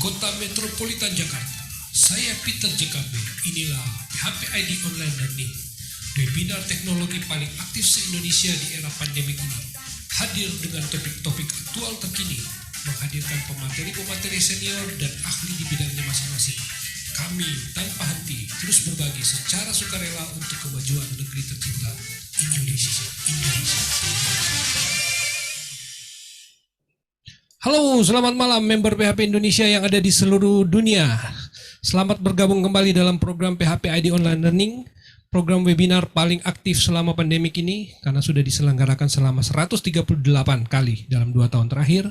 Kota Metropolitan Jakarta. Saya Peter JKB. Inilah PHP ID Online Learning, webinar teknologi paling aktif se-Indonesia di era pandemi ini. Hadir dengan topik-topik aktual terkini, menghadirkan pemateri-pemateri senior dan ahli di bidangnya masing-masing. Kami tanpa henti terus berbagi secara sukarela untuk kemajuan negeri tercinta Indonesia. Halo, selamat malam member PHP Indonesia yang ada di seluruh dunia. Selamat bergabung kembali dalam program PHP ID Online Learning, program webinar paling aktif selama pandemik ini karena sudah diselenggarakan selama 138 kali dalam 2 tahun terakhir.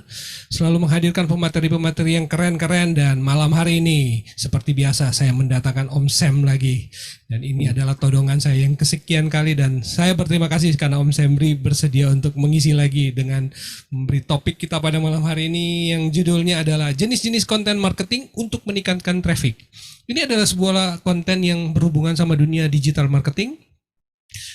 Selalu menghadirkan pemateri-pemateri yang keren-keren dan malam hari ini seperti biasa saya mendatangkan Om Sam lagi. Dan ini adalah todongan saya yang kesekian kali dan saya berterima kasih karena Om Semri bersedia untuk mengisi lagi dengan memberi topik kita pada malam hari ini yang judulnya adalah jenis-jenis konten marketing untuk meningkatkan traffic. Ini adalah sebuah konten yang berhubungan sama dunia digital marketing.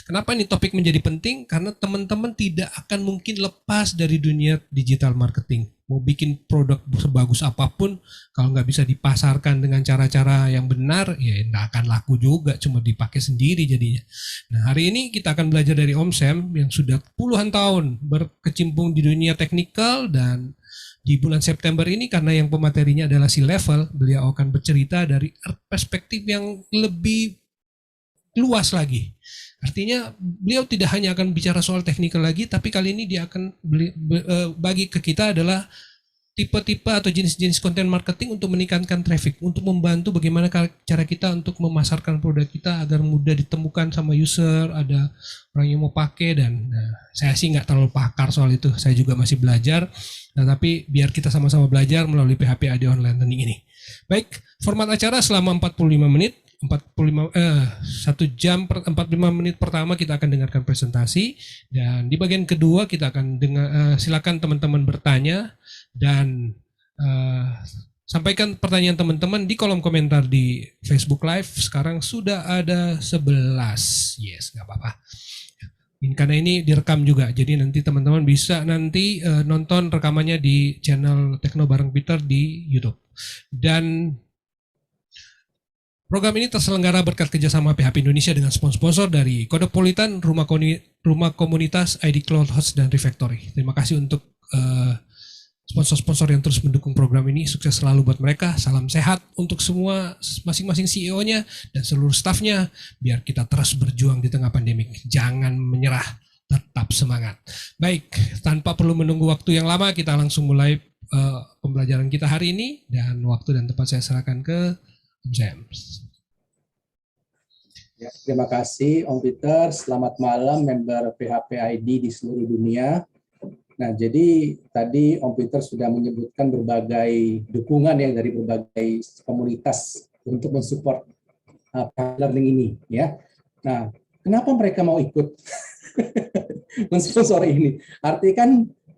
Kenapa ini topik menjadi penting? Karena teman-teman tidak akan mungkin lepas dari dunia digital marketing. Mau bikin produk sebagus apapun, kalau nggak bisa dipasarkan dengan cara-cara yang benar, ya nggak akan laku juga, cuma dipakai sendiri jadinya. Nah, hari ini kita akan belajar dari Om Sam yang sudah puluhan tahun berkecimpung di dunia teknikal dan di bulan September ini karena yang pematerinya adalah C-level, beliau akan bercerita dari perspektif yang lebih luas lagi. Artinya beliau tidak hanya akan bicara soal teknikal lagi, tapi kali ini dia akan bagi ke kita adalah tipe-tipe atau jenis-jenis konten marketing untuk meningkatkan traffic, untuk membantu bagaimana cara kita untuk memasarkan produk kita agar mudah ditemukan sama user, ada orang yang mau pakai dan saya sih nggak terlalu pakar soal itu, saya juga masih belajar, tapi biar kita sama-sama belajar melalui PHP ID Online Learning ini. Baik, format acara selama 45 menit. 1 jam 45 menit pertama kita akan dengarkan presentasi dan di bagian kedua kita akan silakan teman-teman bertanya dan sampaikan pertanyaan teman-teman di kolom komentar di Facebook Live. Sekarang sudah ada 11. Yes, nggak apa-apa. Karena ini direkam juga, jadi nanti teman-teman bisa nanti nonton rekamannya di channel Tekno Bareng Peter di YouTube. Dan program ini terselenggara berkat kerjasama PHP Indonesia dengan sponsor dari Kodepolitan, Rumah Komunitas, ID Cloud Host, dan Refactory. Terima kasih untuk sponsor-sponsor yang terus mendukung program ini. Sukses selalu buat mereka. Salam sehat untuk semua masing-masing CEO-nya dan seluruh staffnya. Biar kita terus berjuang di tengah pandemik. Jangan menyerah, tetap semangat. Baik, tanpa perlu menunggu waktu yang lama, kita langsung mulai pembelajaran kita hari ini. Dan waktu dan tempat saya serahkan ke James. Ya, terima kasih Om Peter. Selamat malam member PHP ID di seluruh dunia. Nah, jadi tadi Om Peter sudah menyebutkan berbagai dukungan yang dari berbagai komunitas untuk mensupport learning ini, ya. Nah, kenapa mereka mau ikut mensponsor ini? Artinya kan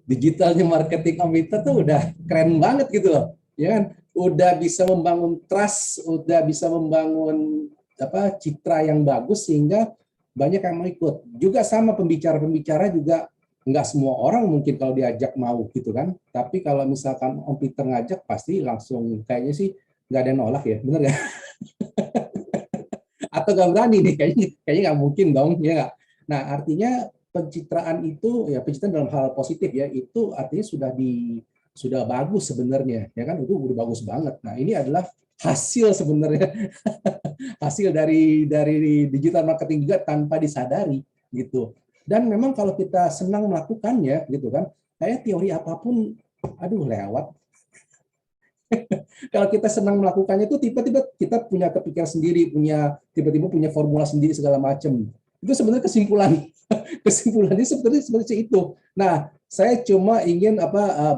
digitalnya marketing Om Peter tuh udah keren banget gitu loh, ya kan? Udah bisa membangun trust, udah bisa membangun citra yang bagus sehingga banyak yang mau ikut. Juga sama pembicara-pembicara juga nggak semua orang mungkin kalau diajak mau gitu kan. Tapi kalau misalkan Om Peter ngajak pasti langsung kayaknya sih nggak ada yang nolak ya, bener nggak? Atau nggak berani nih, kayaknya nggak mungkin dong, ya nggak? Nah, artinya pencitraan itu ya pencitraan dalam hal positif ya itu artinya sudah bagus sebenarnya, ya kan, itu udah bagus banget. Nah, ini adalah hasil sebenarnya hasil dari digital marketing juga tanpa disadari gitu. Dan memang kalau kita senang melakukannya gitu kan, kayak teori apapun lewat. Kalau kita senang melakukannya itu tiba-tiba kita punya kepikiran sendiri, tiba-tiba punya formula sendiri segala macam. Itu sebenarnya kesimpulannya seperti itu. Nah, saya cuma ingin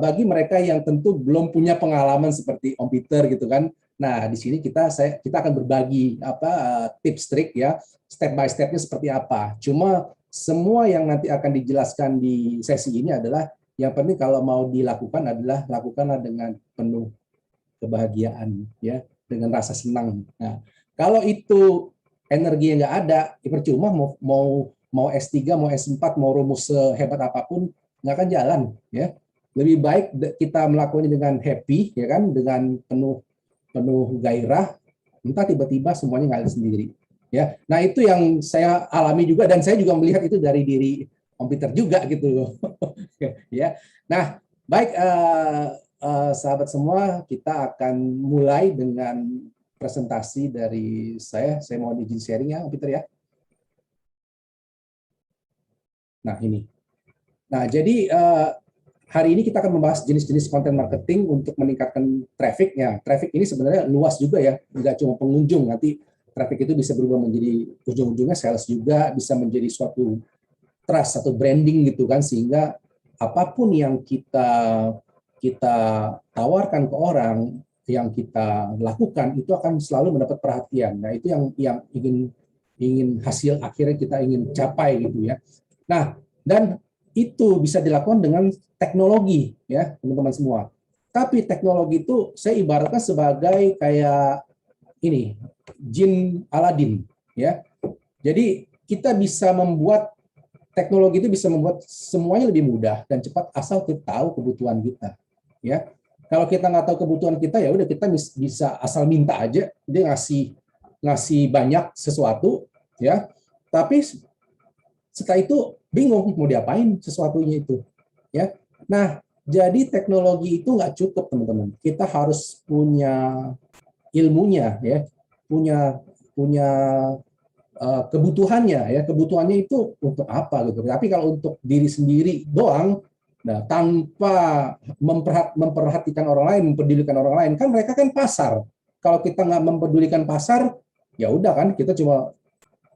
bagi mereka yang tentu belum punya pengalaman seperti Om Peter gitu kan. Nah, di sini kita akan berbagi tips trik ya, step by step-nya seperti apa. Cuma semua yang nanti akan dijelaskan di sesi ini adalah yang penting kalau mau dilakukan adalah lakukanlah dengan penuh kebahagiaan ya, dengan rasa senang. Nah, kalau itu energi yang nggak ada, ya percuma mau S3, mau S4, mau rumus sehebat apapun nggak akan jalan ya. Lebih baik kita melakukannya dengan happy, ya kan, dengan penuh gairah, entah tiba-tiba semuanya ngalir sendiri. Ya, nah itu yang saya alami juga, dan saya juga melihat itu dari diri komputer juga gitu. Ya, nah baik sahabat semua, kita akan mulai dengan presentasi dari saya. Saya mohon izin sharing ya, komputer ya. Nah ini. Nah jadi hari ini kita akan membahas jenis-jenis konten marketing untuk meningkatkan traffic-nya. Traffic ini sebenarnya luas juga ya, nggak cuma pengunjung. Nanti traffic itu bisa berubah menjadi ujung-ujungnya sales juga, bisa menjadi suatu trust atau branding gitu kan, sehingga apapun yang kita tawarkan ke orang, yang kita lakukan itu akan selalu mendapat perhatian. Nah itu yang ingin hasil akhirnya kita ingin capai gitu ya. Nah dan itu bisa dilakukan dengan teknologi ya teman-teman semua. Tapi teknologi itu saya ibaratkan sebagai kayak ini jin Aladin ya. Jadi kita bisa membuat teknologi itu bisa membuat semuanya lebih mudah dan cepat asal kita tahu kebutuhan kita ya. Kalau kita nggak tahu kebutuhan kita, ya udah kita bisa asal minta aja, dia ngasih banyak sesuatu ya, tapi setelah itu bingung mau diapain sesuatunya itu ya. Nah jadi teknologi itu nggak cukup teman-teman, kita harus punya ilmunya ya, punya punya kebutuhannya ya, kebutuhannya itu untuk apa gitu. Tapi kalau untuk diri sendiri doang, nah tanpa memperhatikan orang lain, mempedulikan orang lain, kan mereka kan pasar. Kalau kita nggak mempedulikan pasar, ya udah kan kita cuma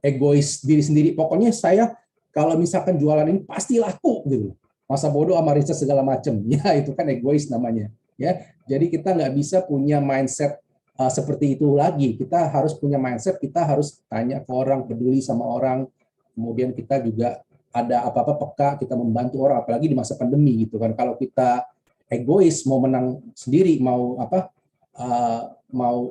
egois diri sendiri. Pokoknya saya kalau misalkan jualan ini pasti laku gitu. Masa bodoh sama riset segala macam. Ya itu kan egois namanya. Ya, jadi kita nggak bisa punya mindset seperti itu lagi. Kita harus punya mindset, kita harus tanya ke orang, peduli sama orang. Kemudian kita juga ada apa-apa peka, kita membantu orang, apalagi di masa pandemi gitu kan. Kalau kita egois, mau menang sendiri, mau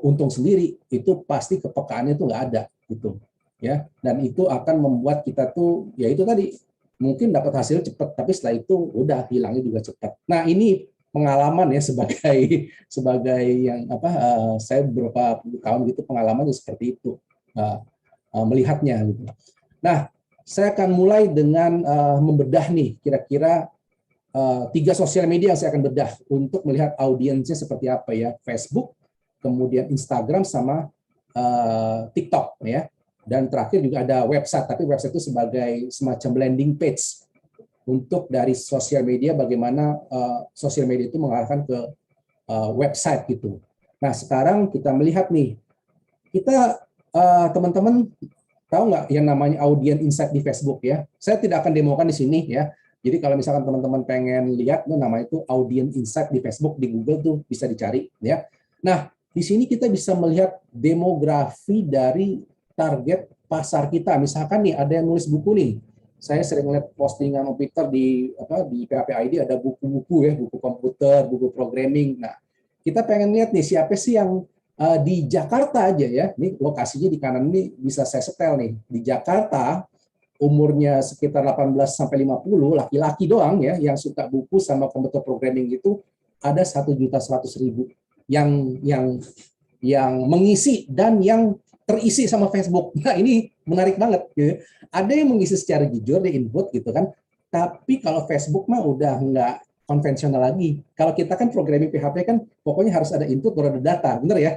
untung sendiri, itu pasti kepekaannya itu nggak ada gitu ya. Dan itu akan membuat kita tuh ya itu tadi mungkin dapat hasil cepat, tapi setelah itu udah hilangnya juga cepat. Nah ini pengalaman ya sebagai yang saya beberapa tahun gitu pengalamannya seperti itu melihatnya gitu. Nah saya akan mulai dengan membedah nih kira-kira 3 sosial media yang saya akan bedah untuk melihat audiensnya seperti apa ya. Facebook, kemudian Instagram sama TikTok ya. Dan terakhir juga ada website, tapi website itu sebagai semacam landing page untuk dari sosial media, bagaimana sosial media itu mengarahkan ke website gitu. Nah sekarang kita melihat nih, kita teman-teman tahu nggak yang namanya audience insight di Facebook ya? Saya tidak akan demokan di sini ya. Jadi kalau misalkan teman-teman pengen lihat, namanya itu audience insight di Facebook, di Google tuh bisa dicari ya. Nah di sini kita bisa melihat demografi dari target pasar kita. Misalkan nih ada yang nulis buku nih. Saya sering lihat postingan Peter di PHP ID ada buku-buku ya, buku komputer, buku programming. Nah, kita pengen lihat nih siapa sih yang di Jakarta aja ya. Ini lokasinya di kanan ini bisa saya setel nih. Di Jakarta umurnya sekitar 18 sampai 50, laki-laki doang ya yang suka buku sama komputer programming itu ada 1.100.000 yang mengisi dan yang terisi sama Facebook. Nah ini menarik banget. Gitu. Ada yang mengisi secara jujur di input gitu kan. Tapi kalau Facebook mah udah nggak konvensional lagi. Kalau kita kan programming PHP kan pokoknya harus ada input baru ada data, bener ya.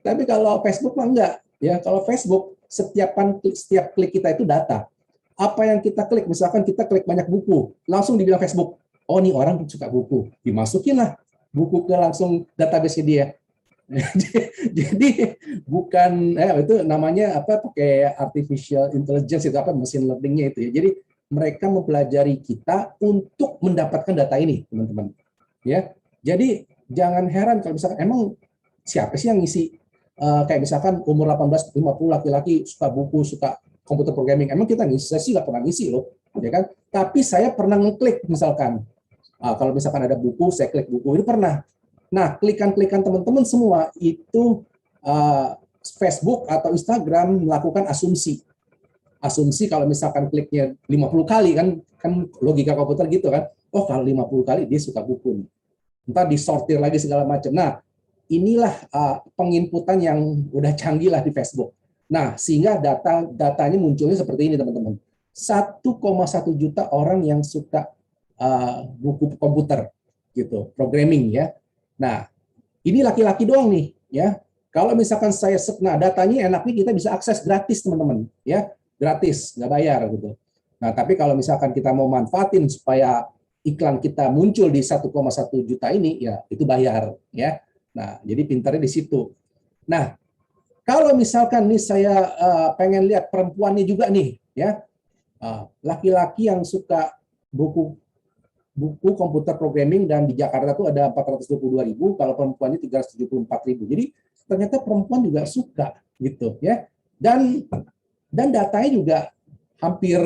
Tapi kalau Facebook mah enggak. Ya kalau Facebook setiap klik kita itu data. Apa yang kita klik, misalkan kita klik banyak buku, langsung dibilang Facebook, oh nih orang suka buku, dimasukin lah buku ke langsung database dia. Jadi bukan itu namanya pakai artificial intelligence itu machine learning-nya itu ya. Jadi mereka mempelajari kita untuk mendapatkan data ini, teman-teman. Ya. Jadi jangan heran kalau misalkan emang siapa sih yang ngisi kayak misalkan umur 18 50 laki-laki suka buku, suka komputer programming. Emang kita ngisi? Saya sih nggak pernah ngisi loh, ya kan? Tapi saya pernah ngeklik misalkan. Kalau misalkan ada buku, saya klik buku itu pernah. Nah, klikan-klikan teman-teman semua itu Facebook atau Instagram melakukan asumsi. Asumsi kalau misalkan kliknya 50 kali kan logika komputer gitu kan. Oh, kalau 50 kali dia suka buku nih. Ntar disortir lagi segala macam. Nah, inilah penginputan yang udah canggih lah di Facebook. Nah, sehingga datanya munculnya seperti ini, teman-teman. 1,1 juta orang yang suka buku komputer gitu, programming ya. Nah, ini laki-laki doang nih ya. Kalau misalkan nah datanya enaknya kita bisa akses gratis, teman-teman ya, gratis, nggak bayar gitu. Nah, tapi kalau misalkan kita mau manfaatin supaya iklan kita muncul di 1,1 juta ini, ya itu bayar ya. Nah, jadi pintarnya di situ. Nah, kalau misalkan nih saya pengen lihat perempuannya juga nih ya, laki-laki yang suka buku buku komputer programming, dan di Jakarta tuh ada 422.000, kalau perempuannya 374.000. Jadi ternyata perempuan juga suka gitu ya. Dan datanya juga hampir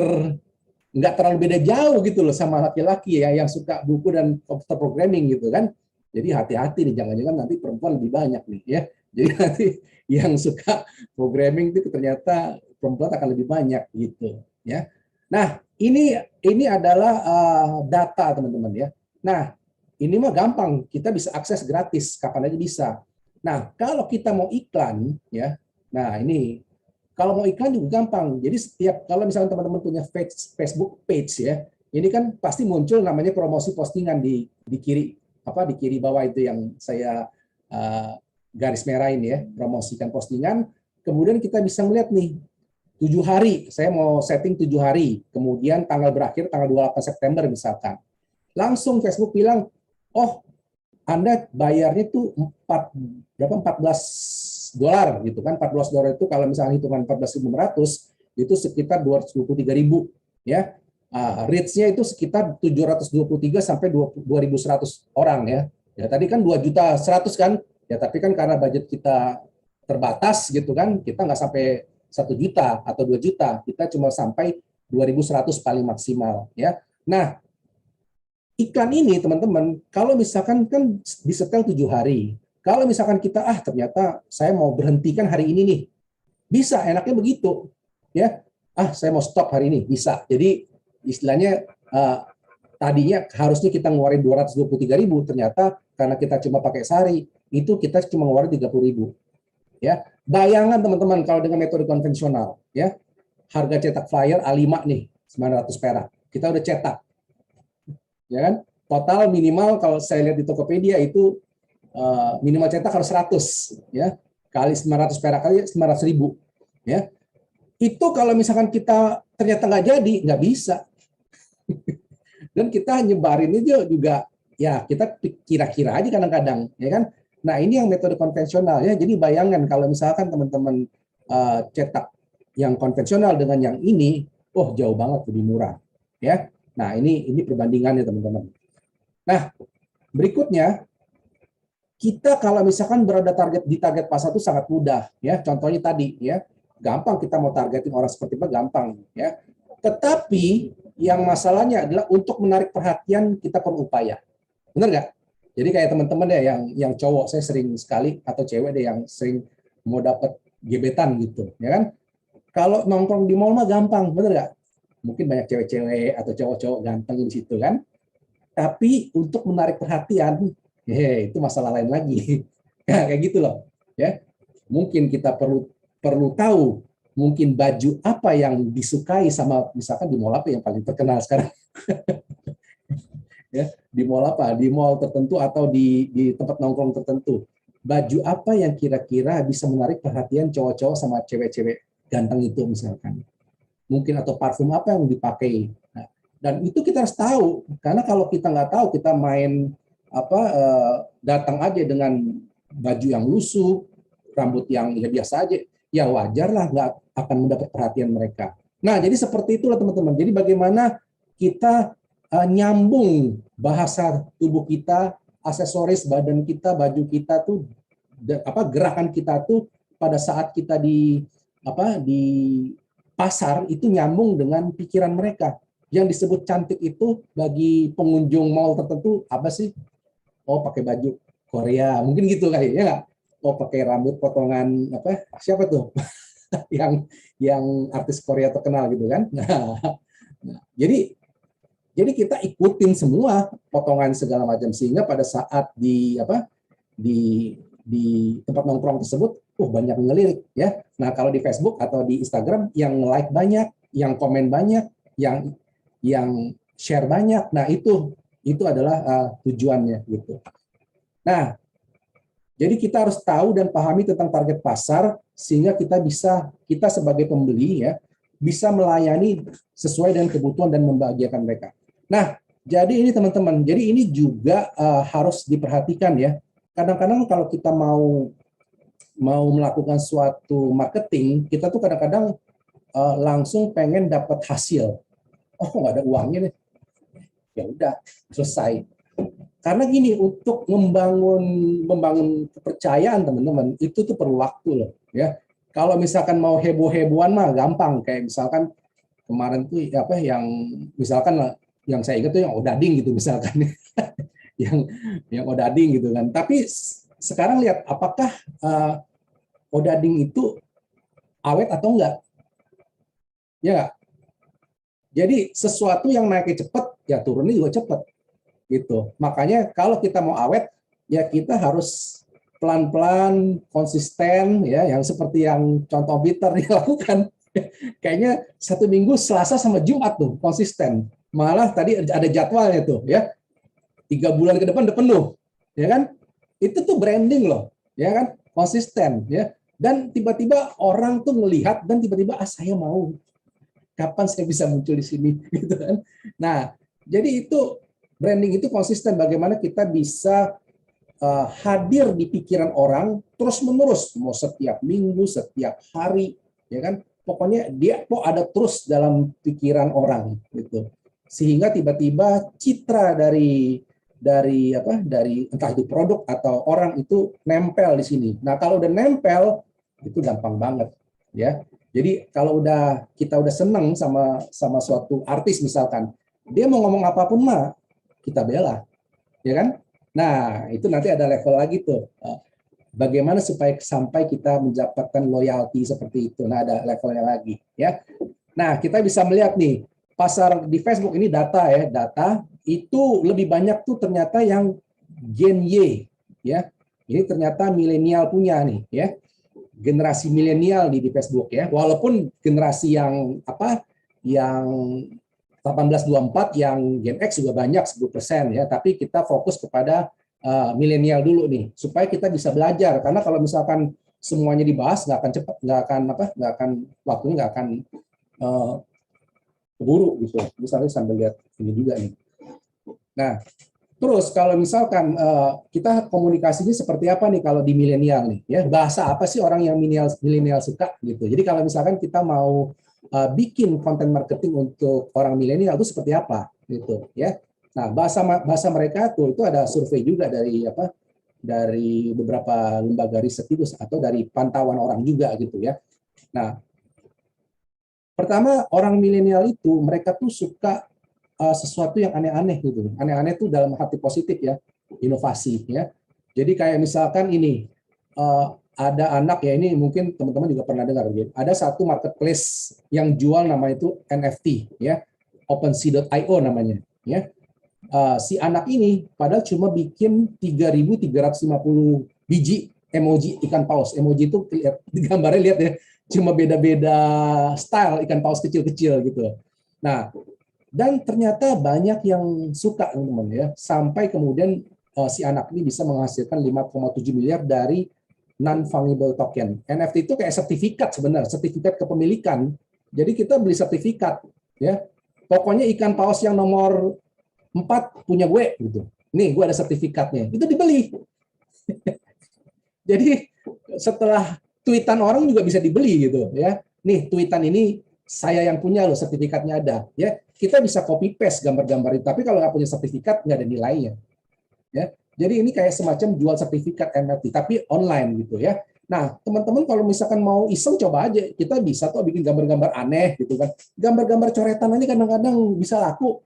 nggak terlalu beda jauh gitu loh sama laki-laki ya yang suka buku dan komputer programming gitu kan. Jadi hati-hati nih, jangan-jangan nanti perempuan lebih banyak nih ya. Jadi nanti yang suka programming itu ternyata perempuan akan lebih banyak gitu ya. Nah, ini adalah data, teman-teman ya. Nah, ini mah gampang, kita bisa akses gratis kapan aja bisa. Nah, kalau kita mau iklan ya. Nah, ini kalau mau iklan juga gampang. Jadi setiap kalau misalnya teman-teman punya Facebook page ya, ini kan pasti muncul namanya promosi postingan di kiri di kiri bawah itu yang saya garis merahin ya, promosikan postingan. Kemudian kita bisa melihat nih 7 hari, saya mau setting 7 hari, kemudian tanggal berakhir tanggal 28 September misalkan. Langsung Facebook bilang, oh Anda bayarnya tuh 14 dolar gitu kan. 14 dolar itu kalau misalnya hitungan 14.500 itu sekitar 223.000 ya. Reach-nya itu sekitar 723 sampai 2.100 orang ya. Ya tadi kan 2.100.000 kan. Ya tapi kan karena budget kita terbatas gitu kan, kita nggak sampai 1 juta atau 2 juta, kita cuma sampai 2.100 paling maksimal ya. Nah, iklan ini teman-teman, kalau misalkan kan disetel 7 hari, kalau misalkan kita ternyata saya mau berhentikan hari ini nih, bisa, enaknya begitu ya. Saya mau stop hari ini, bisa. Jadi istilahnya tadinya harusnya kita ngeluarin 223.000, ternyata karena kita cuma pakai sehari, itu kita cuma ngeluarin 30.000 ya. Bayangan teman-teman kalau dengan metode konvensional ya, harga cetak flyer A5 nih 900 perak, kita udah cetak ya kan. Total minimal kalau saya lihat di Tokopedia itu minimal cetak harus 100 ya, kali 900 perak kali 900.000 ya. Itu kalau misalkan kita ternyata nggak jadi, nggak bisa. Dan kita nyebarin itu juga ya kita kira-kira aja kadang-kadang ya kan. Nah, ini yang metode konvensional ya. Jadi bayangkan kalau misalkan teman-teman cetak yang konvensional dengan yang ini, jauh banget lebih murah ya. Nah, ini perbandingannya teman-teman. Nah, berikutnya kita kalau misalkan berada di target pasar itu sangat mudah ya. Contohnya tadi ya, gampang kita mau targetin orang seperti apa, gampang ya. Tetapi yang masalahnya adalah untuk menarik perhatian kita perlu upaya. Benar nggak? Jadi kayak teman-teman ya yang cowok, saya sering sekali, atau cewek deh yang sering mau dapat gebetan gitu, ya kan? Kalau nongkrong di mall mah gampang, benar nggak? Mungkin banyak cewek-cewek atau cowok-cowok ganteng di situ kan. Tapi untuk menarik perhatian, itu masalah lain lagi. Ya, kayak gitu loh. Ya, mungkin kita perlu tahu mungkin baju apa yang disukai sama misalkan di mall apa yang paling terkenal sekarang. Ya, di mall apa? Di mall tertentu atau di tempat nongkrong tertentu. Baju apa yang kira-kira bisa menarik perhatian cowok-cowok sama cewek-cewek ganteng itu misalkan. Mungkin atau parfum apa yang dipakai. Nah, dan itu kita harus tahu, karena kalau kita nggak tahu, kita main datang aja dengan baju yang lusuh, rambut yang ya biasa aja, ya wajarlah nggak akan mendapat perhatian mereka. Nah, jadi seperti itulah teman-teman. Jadi bagaimana kita nyambung bahasa tubuh kita, aksesoris badan kita, baju kita tuh gerakan kita tuh pada saat kita di pasar itu nyambung dengan pikiran mereka. Yang disebut cantik itu bagi pengunjung mall tertentu apa sih? Oh, pakai baju Korea, mungkin gitu kali ya nggak? Oh, pakai rambut potongan siapa tuh? yang artis Korea terkenal gitu kan. Nah, jadi Jadi kita ikutin semua potongan segala macam, sehingga pada saat di tempat nongkrong tersebut, banyak ngelirik ya. Nah kalau di Facebook atau di Instagram yang like banyak, yang komen banyak, yang share banyak. Nah itu adalah tujuannya gitu. Nah jadi kita harus tahu dan pahami tentang target pasar sehingga kita sebagai pembeli ya bisa melayani sesuai dengan kebutuhan dan membahagiakan mereka. Nah, jadi ini teman-teman, jadi ini juga harus diperhatikan ya. Kadang-kadang kalau kita mau melakukan suatu marketing, kita tuh kadang-kadang langsung pengen dapat hasil. Oh, kok nggak ada uangnya nih? Ya udah, selesai. Karena gini, untuk membangun kepercayaan teman-teman, itu tuh perlu waktu loh ya. Kalau misalkan mau heboh-hebohan mah gampang, kayak misalkan kemarin tuh misalkan yang saya ingat tuh yang Odading gitu misalkan. yang Odading gitu kan. Tapi sekarang lihat apakah Odading itu awet atau enggak? Ya enggak? Jadi sesuatu yang naiknya cepat, ya turunnya juga cepat. Gitu. Makanya kalau kita mau awet, ya kita harus pelan-pelan, konsisten, ya, yang seperti yang contoh Bitter dilakukan. Kayaknya 1 minggu Selasa sama Jumat tuh konsisten. Malah tadi ada jadwalnya tuh, ya. 3 bulan ke depan udah penuh, ya kan? Itu tuh branding loh, ya kan? Konsisten, ya. Dan tiba-tiba orang tuh melihat dan tiba-tiba saya mau. Kapan saya bisa muncul di sini, gitu kan? Nah, jadi itu branding itu konsisten, bagaimana kita bisa hadir di pikiran orang terus-menerus, mau setiap minggu, setiap hari, ya kan? Pokoknya dia kok ada terus dalam pikiran orang gitu. Sehingga tiba-tiba citra dari entah itu produk atau orang itu nempel di sini. Nah, kalau udah nempel itu gampang banget, ya. Jadi kalau kita udah seneng sama suatu artis misalkan, dia mau ngomong apapun mah kita bela, ya kan? Nah, itu nanti ada level lagi tuh. Bagaimana supaya sampai kita mendapatkan loyalty seperti itu. Nah, ada levelnya lagi, ya. Nah, kita bisa melihat nih, pasar di Facebook ini data itu lebih banyak tuh ternyata yang Gen Y, ya. Ini ternyata milenial punya nih, ya. Generasi milenial di Facebook ya. Walaupun generasi yang 1824 yang Gen X juga banyak 10% ya, tapi kita fokus kepada milenial dulu nih supaya kita bisa belajar, karena kalau misalkan semuanya dibahas nggak akan cepat, waktunya nggak akan keburu gitu. Misalnya sambil lihat ini juga nih. Nah, terus kalau misalkan kita komunikasinya seperti apa nih kalau di milenial nih, ya bahasa apa sih orang yang milenial suka gitu. Jadi kalau misalkan kita mau bikin konten marketing untuk orang milenial itu seperti apa gitu, ya. Nah, bahasa mereka tuh itu ada survei juga dari beberapa lembaga riset itu atau dari pantauan orang juga gitu ya. Nah, pertama orang milenial itu mereka tuh suka sesuatu yang aneh-aneh gitu. Aneh-aneh itu dalam arti positif ya, inovasi ya. Jadi kayak misalkan ini ada anak ya, ini mungkin teman-teman juga pernah dengar gitu. Ada satu marketplace yang jual nama itu NFT ya, OpenSea.io namanya ya. Si anak ini padahal cuma bikin 3.350 biji emoji ikan paus. Emoji itu gambarnya lihat ya, cuma beda-beda style ikan paus kecil-kecil gitu. Nah, dan ternyata banyak yang suka teman-teman ya, sampai kemudian si anak ini bisa menghasilkan 5,7 miliar dari non-fungible token. NFT itu kayak sertifikat sebenarnya, sertifikat kepemilikan. Jadi kita beli sertifikat ya. Pokoknya ikan paus yang nomor 4 punya gue gitu. Nih, gue ada sertifikatnya. Itu dibeli. Jadi setelah tweetan orang juga bisa dibeli gitu ya. Nih, tweetan ini saya yang punya loh, sertifikatnya ada ya. Kita bisa copy paste gambar-gambar itu, tapi kalau nggak punya sertifikat nggak ada nilainya ya. Jadi ini kayak semacam jual sertifikat NFT tapi online gitu ya. Nah, teman-teman kalau misalkan mau iseng coba aja, kita bisa tuh bikin gambar-gambar aneh gitu kan. Gambar-gambar coretan ini kadang-kadang bisa laku.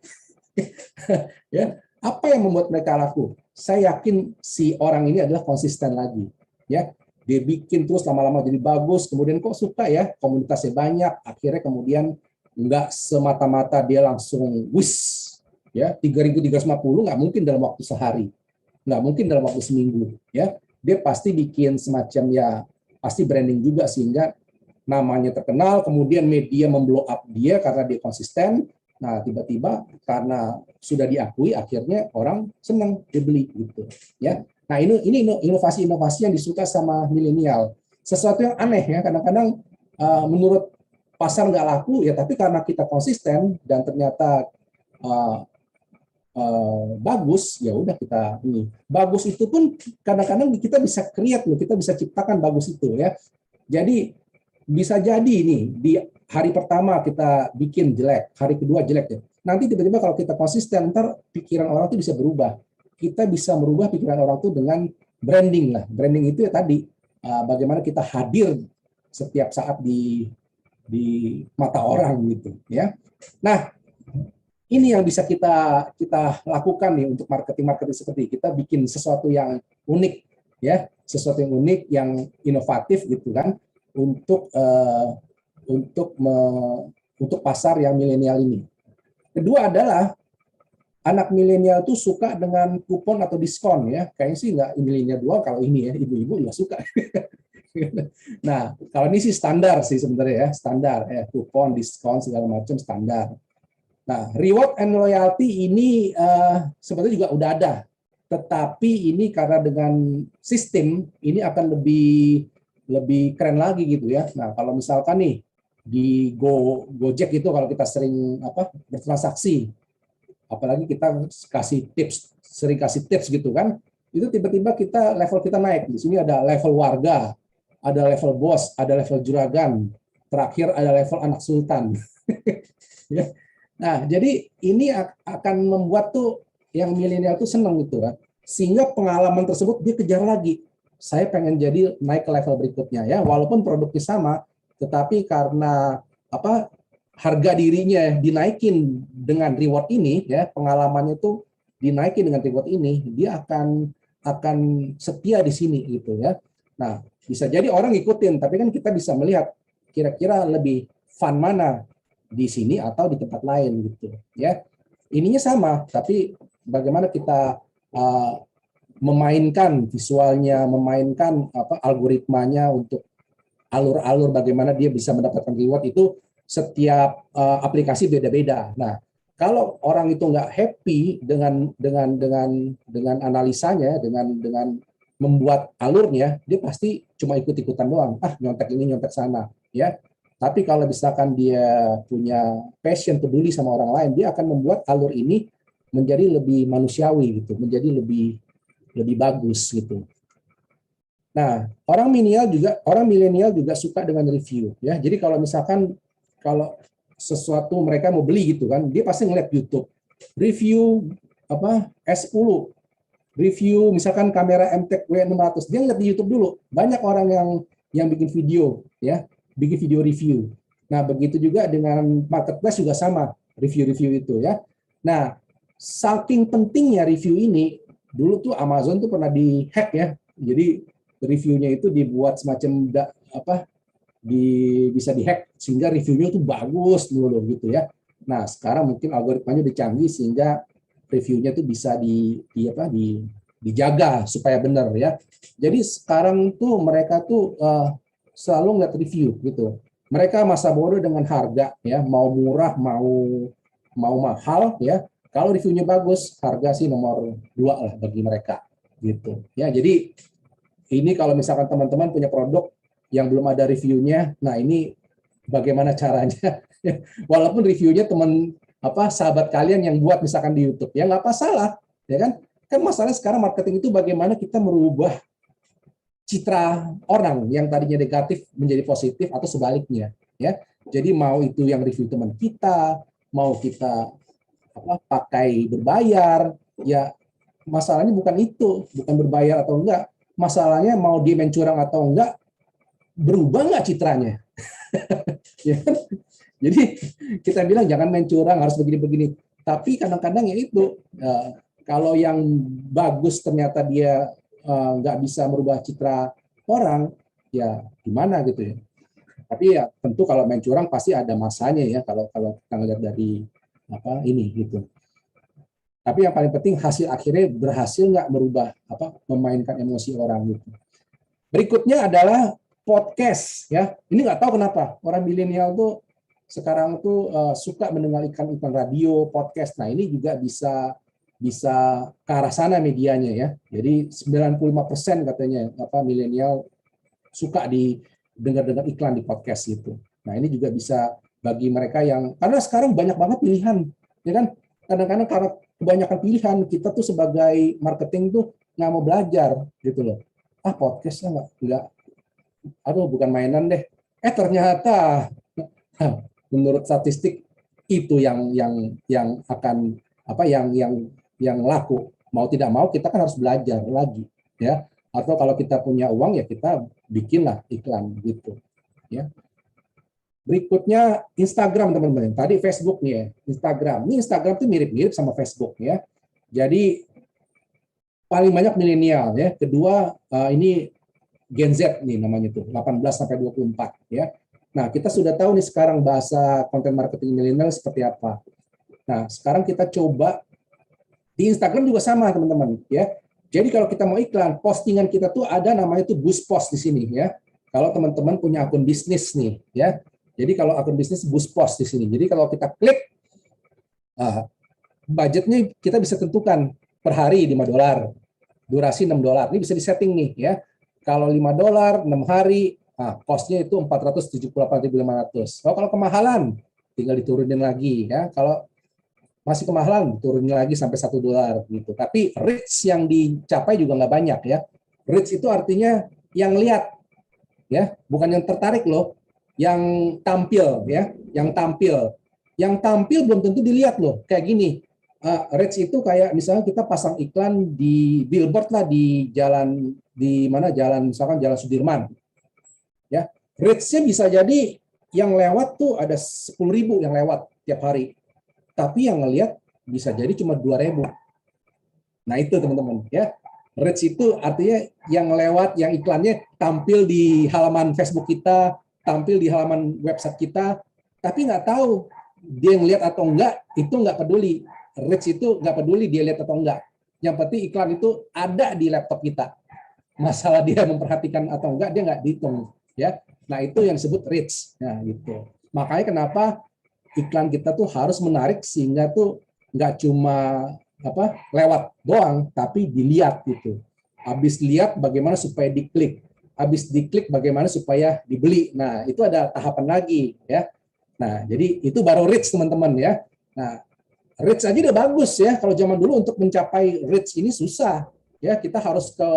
Ya, apa yang membuat mereka laku? Saya yakin si orang ini adalah konsisten lagi ya. Dia bikin terus lama-lama jadi bagus, kemudian kok suka ya, komunitasnya banyak, akhirnya kemudian nggak semata-mata dia langsung wis ya 3.350 nggak mungkin dalam waktu sehari, nggak mungkin dalam waktu seminggu, ya. Dia pasti bikin semacam ya pasti branding juga sehingga namanya terkenal, kemudian media memblow up dia karena dia konsisten. Nah, tiba-tiba karena sudah diakui, akhirnya orang senang dia beli gitu, ya. Nah, ini inovasi-inovasi yang disuka sama milenial. Sesuatu yang aneh ya, kadang-kadang menurut pasar nggak laku ya, tapi karena kita konsisten dan ternyata uh, bagus, ya udah kita ini. Bagus itu pun kadang-kadang kita bisa create loh, kita bisa ciptakan bagus itu ya. Jadi bisa jadi nih di hari pertama kita bikin jelek, hari kedua jelek ya. Nanti tiba-tiba kalau kita konsisten, ntar pikiran orang itu bisa berubah. Kita bisa merubah pikiran orang itu dengan branding lah. Branding itu ya tadi bagaimana kita hadir setiap saat di mata orang gitu ya. Nah, ini yang bisa kita lakukan nih untuk marketing seperti ini. Kita bikin sesuatu yang unik ya, sesuatu yang unik, yang inovatif gitu kan untuk untuk pasar yang milenial ini. Kedua adalah anak milenial tuh suka dengan kupon atau diskon ya. Kayaknya sih nggak milenial doang, kalau ini ya ibu-ibu juga suka. Nah, kalau ini sih standar sih sebenarnya ya, standar ya, kupon, diskon segala macam standar. Nah, reward and loyalty ini sebenarnya juga udah ada, tetapi ini karena dengan sistem ini akan lebih keren lagi gitu ya. Nah, kalau misalkan nih di Gojek itu kalau kita sering bertransaksi, apalagi kita sering kasih tips gitu kan, itu tiba-tiba level kita naik. Di sini ada level warga, ada level bos, ada level juragan, terakhir ada level anak sultan. Ya. Nah, jadi ini akan membuat tuh yang milenial tuh senang gitu kan. Sehingga pengalaman tersebut dia kejar lagi. Saya pengen jadi naik ke level berikutnya ya, walaupun produknya sama, tetapi karena harga dirinya dinaikin dengan reward ini ya, pengalamannya tuh dinaikin dengan reward ini, dia akan setia di sini gitu ya. Nah, bisa jadi orang ngikutin, tapi kan kita bisa melihat kira-kira lebih fun mana di sini atau di tempat lain gitu ya. Ininya sama, tapi bagaimana kita memainkan visualnya, memainkan algoritmanya untuk alur-alur bagaimana dia bisa mendapatkan reward itu setiap aplikasi beda-beda. Nah, kalau orang itu nggak happy dengan analisanya, dengan membuat alurnya, dia pasti cuma ikut-ikutan doang. Nyontek ini, nyontek sana, ya. Tapi kalau misalkan dia punya passion, peduli sama orang lain, dia akan membuat alur ini menjadi lebih manusiawi gitu, menjadi lebih bagus gitu. Nah, orang milenial juga suka dengan review ya. Jadi kalau misalkan kalau sesuatu mereka mau beli gitu kan, dia pasti ngeliat YouTube. Review S10, review misalkan kamera MTEK W600, dia ngeliat di YouTube dulu. Banyak orang yang bikin video ya, bikin video review. Nah, begitu juga dengan marketplace juga sama, review-review itu ya. Nah, saking pentingnya review ini, dulu tuh Amazon tuh pernah dihack ya. Jadi reviewnya itu dibuat semacam bisa dihack sehingga reviewnya itu bagus dulu gitu ya. Nah, sekarang mungkin algoritmanya udah canggih sehingga reviewnya itu bisa dijaga supaya benar ya. Jadi sekarang tuh mereka tuh selalu ngeliat review gitu. Mereka masa bodoh dengan harga ya, mau murah mau mahal ya. Kalau reviewnya bagus, harga sih nomor 2 lah bagi mereka gitu. Ya, jadi ini kalau misalkan teman-teman punya produk yang belum ada reviewnya, nah ini bagaimana caranya? Walaupun reviewnya sahabat kalian yang buat misalkan di YouTube, ya nggak apa salah, ya kan? Kan masalah sekarang marketing itu bagaimana kita merubah citra orang yang tadinya negatif menjadi positif atau sebaliknya, ya. Jadi mau itu yang review teman kita, mau kita pakai berbayar, ya masalahnya bukan itu, bukan berbayar atau enggak. Masalahnya mau dia main curang atau enggak, berubah nggak citranya? Ya. Jadi kita bilang jangan main curang, harus begini-begini. Tapi kadang-kadang ya itu, kalau yang bagus ternyata dia nggak bisa merubah citra orang, ya gimana gitu ya. Tapi ya tentu kalau main curang pasti ada masanya ya, kalau kita lihat dari ini gitu. Tapi yang paling penting hasil akhirnya berhasil nggak merubah memainkan emosi orang gitu. Berikutnya adalah podcast ya. Ini nggak tahu kenapa orang milenial tuh sekarang tuh suka mendengar iklan radio, podcast. Nah, ini juga bisa ke arah sana medianya ya. Jadi 95% katanya milenial suka dengar iklan di podcast gitu. Nah, ini juga bisa bagi mereka yang karena sekarang banyak banget pilihan, ya kan? Kadang-kadang karena kebanyakan pilihan kita tuh sebagai marketing tuh nggak mau belajar gitu loh. Podcastnya nggak, aduh bukan mainan deh. Ternyata menurut statistik itu yang akan yang laku. Mau tidak mau kita kan harus belajar lagi ya. Atau kalau kita punya uang ya kita bikinlah iklan gitu ya. Berikutnya Instagram teman-teman. Tadi Facebook nih ya, Instagram. Ini Instagram tuh mirip-mirip sama Facebook ya. Jadi paling banyak milenial ya. Kedua ini Gen Z nih namanya tuh, 18 sampai 24 ya. Nah, kita sudah tahu nih sekarang bahasa konten marketing milenial seperti apa. Nah, sekarang kita coba di Instagram juga sama teman-teman ya. Jadi kalau kita mau iklan, postingan kita tuh ada namanya tuh boost post di sini ya. Kalau teman-teman punya akun bisnis nih ya. Jadi kalau akun bisnis boost post di sini. Jadi kalau kita klik budgetnya kita bisa tentukan per hari $5, durasi $6. Ini bisa disetting nih ya. Kalau $5 6 hari, cost-nya itu 478.500. Kalau kemahalan tinggal diturunin lagi ya. Kalau masih kemahalan turunin lagi sampai $1 gitu. Tapi reach yang dicapai juga nggak banyak ya. Reach itu artinya yang lihat ya, bukan yang tertarik loh, yang tampil ya, yang tampil belum tentu dilihat loh. Kayak gini, reach itu kayak misalnya kita pasang iklan di billboard lah di jalan misalkan Jalan Sudirman ya, reach-nya bisa jadi yang lewat tuh ada 10.000 yang lewat tiap hari. Tapi yang ngelihat bisa jadi cuma 2.000. Nah itu teman-teman ya. Reach itu artinya yang lewat, yang iklannya tampil di halaman Facebook kita, tampil di halaman website kita, tapi nggak tahu dia ngelihat atau enggak, itu nggak peduli. Reach itu nggak peduli dia lihat atau enggak. Yang penting iklan itu ada di laptop kita. Masalah dia memperhatikan atau enggak, dia nggak dihitung ya. Nah itu yang disebut reach. Nah gitu. Makanya kenapa iklan kita tuh harus menarik sehingga tuh nggak cuma lewat doang, tapi dilihat gitu. Habis lihat bagaimana supaya diklik, habis diklik bagaimana supaya dibeli. Nah itu ada tahapan lagi ya. Nah jadi itu baru reach teman-teman ya. Nah reach aja udah bagus ya. Kalau zaman dulu untuk mencapai reach ini susah ya. Kita harus ke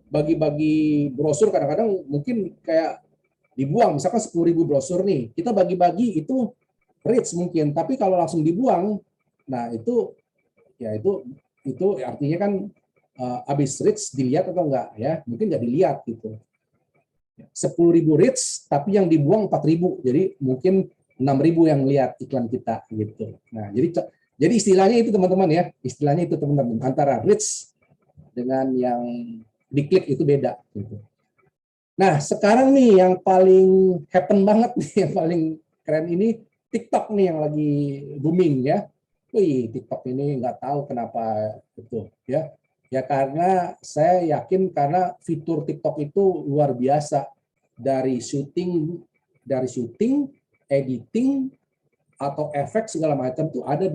bagi-bagi brosur, kadang-kadang mungkin kayak dibuang, misalkan 10.000 brosur nih, kita bagi-bagi itu reach mungkin, tapi kalau langsung dibuang, nah itu artinya kan habis reach dilihat atau enggak ya, mungkin nggak dilihat gitu. 10.000 reach, tapi yang dibuang 4.000, jadi mungkin 6.000 yang lihat iklan kita gitu. Nah jadi istilahnya itu teman-teman ya, istilahnya itu teman-teman, antara reach dengan yang diklik itu beda gitu. Nah, sekarang nih yang paling happen banget nih, yang paling keren ini TikTok nih yang lagi booming ya. Wih, TikTok ini nggak tahu kenapa itu ya. Ya karena saya yakin karena fitur TikTok itu luar biasa, dari syuting, editing atau efek segala macam tuh ada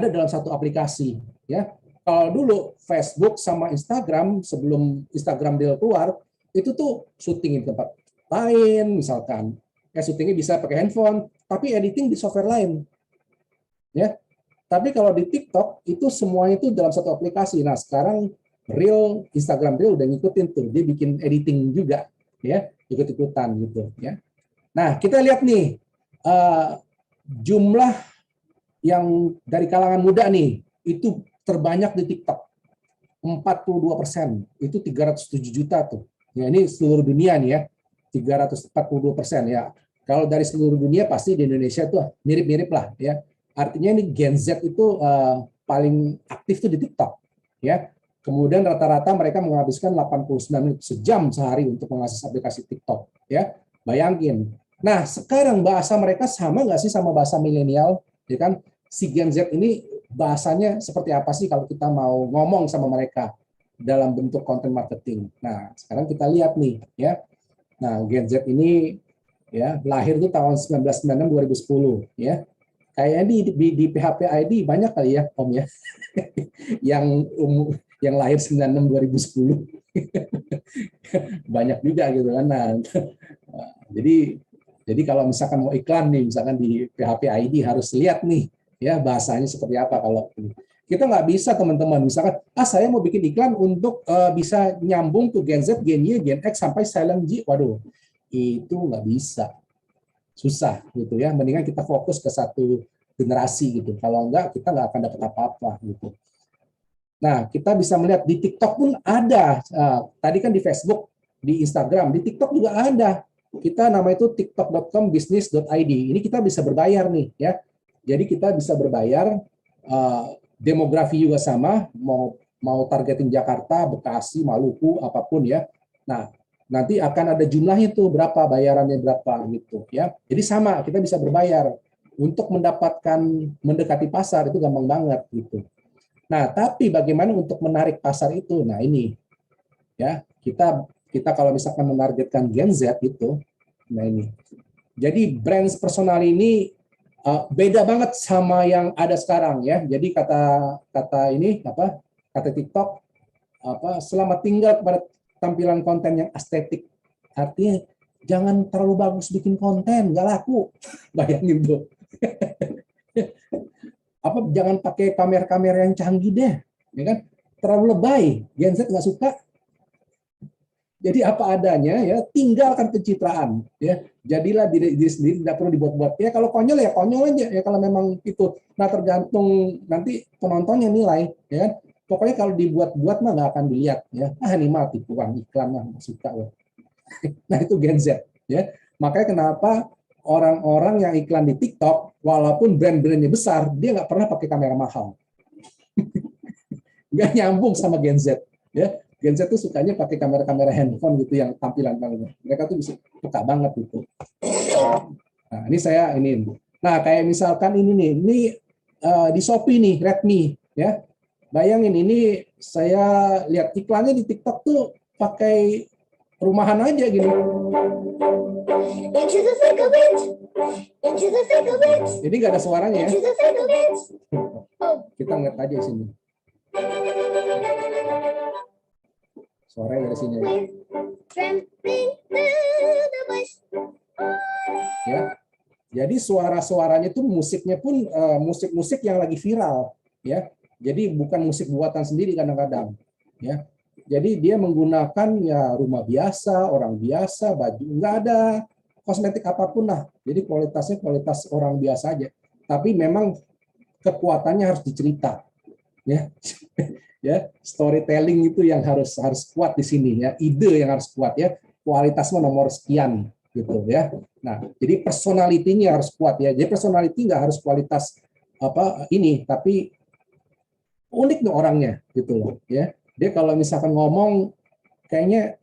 dalam satu aplikasi ya. Kalau dulu Facebook sama Instagram sebelum Instagram Reel keluar itu tuh syuting di tempat lain misalkan. Syutingnya bisa pakai handphone, tapi editing di software lain. Ya. Tapi kalau di TikTok itu semuanya itu dalam satu aplikasi. Nah, sekarang Instagram Reel udah ngikutin tuh, dia bikin editing juga ya, ikut-ikutan gitu ya. Nah, kita lihat nih jumlah yang dari kalangan muda nih itu terbanyak di TikTok. 42%, itu 307 juta tuh. Ya, ini seluruh dunia nih ya, 342% ya. Kalau dari seluruh dunia pasti di Indonesia tuh mirip-mirip lah ya. Artinya ini Gen Z itu paling aktif tuh di TikTok ya. Kemudian rata-rata mereka menghabiskan 89 menit sejam sehari untuk mengakses aplikasi TikTok ya. Bayangin. Nah, sekarang bahasa mereka sama nggak sih sama bahasa milenial? Ya kan? Si Gen Z ini bahasanya seperti apa sih kalau kita mau ngomong sama mereka dalam bentuk konten marketing. Nah, sekarang kita lihat nih ya. Nah, Gen Z ini ya lahir itu tahun 1996 2010 ya. Kayaknya di PHP ID banyak kali ya Om ya yang yang lahir 96 2010. Banyak juga gitu kan. Nah, jadi kalau misalkan mau iklan nih, misalkan di PHP ID harus lihat nih ya bahasanya seperti apa kalau ini. Kita nggak bisa teman-teman, misalkan saya mau bikin iklan untuk bisa nyambung ke Gen Z, Gen Y, Gen X sampai Silent G, waduh itu nggak bisa, susah gitu ya. Mendingan kita fokus ke satu generasi gitu. Kalau enggak kita nggak akan dapat apa-apa gitu. Nah kita bisa melihat di TikTok pun ada. Tadi kan di Facebook, di Instagram, di TikTok juga ada. Kita nama itu tiktok.com/business.id. Ini kita bisa berbayar nih ya. Jadi kita bisa berbayar. Demografi juga sama, mau targeting Jakarta, Bekasi, Maluku, apapun ya. Nah, nanti akan ada jumlahnya tuh berapa, bayarannya berapa gitu ya. Jadi sama, kita bisa berbayar untuk mendapatkan mendekati pasar itu gampang banget gitu. Nah, tapi bagaimana untuk menarik pasar itu? Nah, ini ya, kita kalau misalkan menargetkan Gen Z itu, nah ini. Jadi brand personal ini beda banget sama yang ada sekarang ya. Jadi kata ini apa? Kata TikTok selamat tinggal pada tampilan konten yang estetik. Artinya jangan terlalu bagus bikin konten, nggak laku. Bayangin tuh. Jangan pakai kamera-kamera yang canggih deh, ya kan? Terlalu lebay, Gen Z nggak suka. Jadi apa adanya ya, tinggalkan pencitraan ya. Jadilah diri sendiri, tidak perlu dibuat-buat. Ya kalau konyol ya konyol aja ya kalau memang itu. Nah tergantung nanti penontonnya nilai ya kan. Pokoknya kalau dibuat-buat mah nggak akan dilihat ya. Ini mah tipuan iklan mah suka loh. Nah itu Gen Z ya. Makanya kenapa orang-orang yang iklan di TikTok walaupun brand-brandnya besar, dia nggak pernah pakai kamera mahal. Nggak nyambung sama Gen Z ya. Gen Z tuh sukanya pakai kamera-kamera handphone gitu yang tampilan palingnya. Mereka tuh bisa suka banget gitu. Nah, ini. Nah, kayak misalkan ini di Shopee nih, Redmi ya. Bayangin ini saya lihat iklannya di TikTok tuh pakai rumahan aja gini. Jadi nggak ada suaranya ya. Kita ngeliat aja di sini. Suaranya dari sini. Ya. Jadi suara-suaranya itu musiknya pun musik-musik yang lagi viral, ya. Jadi bukan musik buatan sendiri kadang-kadang, ya. Jadi dia menggunakan ya rumah biasa, orang biasa, baju nggak ada kosmetik apapun lah. Jadi kualitasnya kualitas orang biasa aja. Tapi memang kekuatannya harus dicerita, ya. Ya, storytelling itu yang harus kuat di sini ya, ide yang harus kuat ya, kualitasnya nomor sekian gitu ya. Nah, jadi personality-nya harus kuat ya. Jadi personality nggak harus kualitas ini, tapi unik nih orangnya gitu loh ya. Dia kalau misalkan ngomong kayaknya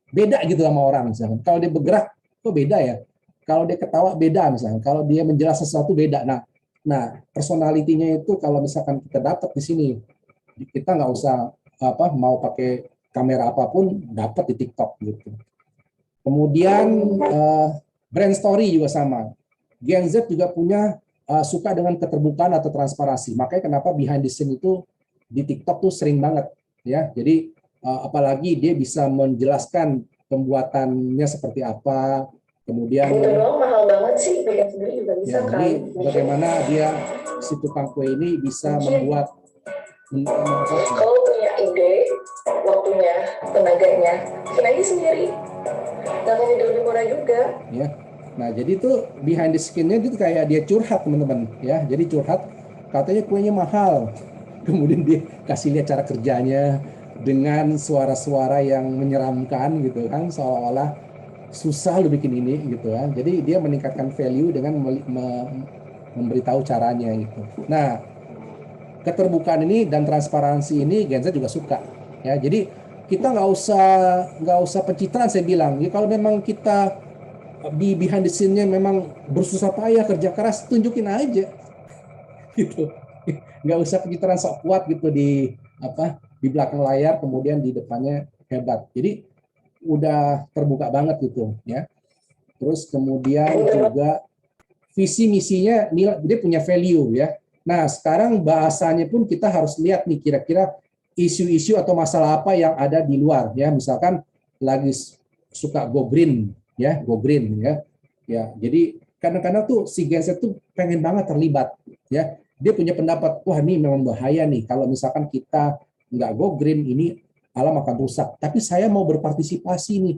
beda gitu sama orang misalkan. Kalau dia bergerak kok beda ya. Kalau dia ketawa beda misalkan. Kalau dia menjelaskan sesuatu beda. Nah, personality-nya itu kalau misalkan kita dapat di sini, kita nggak usah mau pakai kamera apapun dapat di TikTok gitu. Kemudian brand story juga sama. Gen Z juga punya suka dengan keterbukaan atau transparansi. Makanya kenapa behind the scene itu di TikTok tuh sering banget ya. Jadi apalagi dia bisa menjelaskan pembuatannya seperti apa. Kemudian mahal banget sih, bikin sendiri juga bisa ya, kan. jadi bagaimana dia si tukang kue ini bisa membuat kalau punya ide, waktunya, tenaganya, bikin aja sendiri. Nggak akan jadi lebih murah juga. Ya. Nah, jadi itu behind the scene-nya itu kayak dia curhat, teman-teman. Ya, jadi curhat, katanya kuenya mahal. Kemudian dia kasih lihat cara kerjanya dengan suara-suara yang menyeramkan gitu kan, seolah-olah susah lu bikin ini gitu kan. Jadi dia meningkatkan value dengan memberitahu caranya gitu. Nah, keterbukaan ini dan transparansi ini Gen Z juga suka ya. Jadi kita nggak usah pencitraan, saya bilang ya. Kalau memang kita di behind the scene-nya memang bersusah payah kerja keras, tunjukin aja gitu Nggak usah pencitraan sok kuat gitu di belakang layar, kemudian di depannya hebat. Jadi udah terbuka banget gitu ya. Terus kemudian juga visi misinya dia punya value ya. Nah, sekarang bahasanya pun kita harus lihat nih kira-kira isu-isu atau masalah apa yang ada di luar ya. Misalkan lagi suka go green ya, go green ya. Ya, jadi kadang-kadang tuh si Gen Z tuh pengen banget terlibat ya. Dia punya pendapat, wah ini memang bahaya nih kalau misalkan kita nggak go green ini alam akan rusak. Tapi saya mau berpartisipasi nih.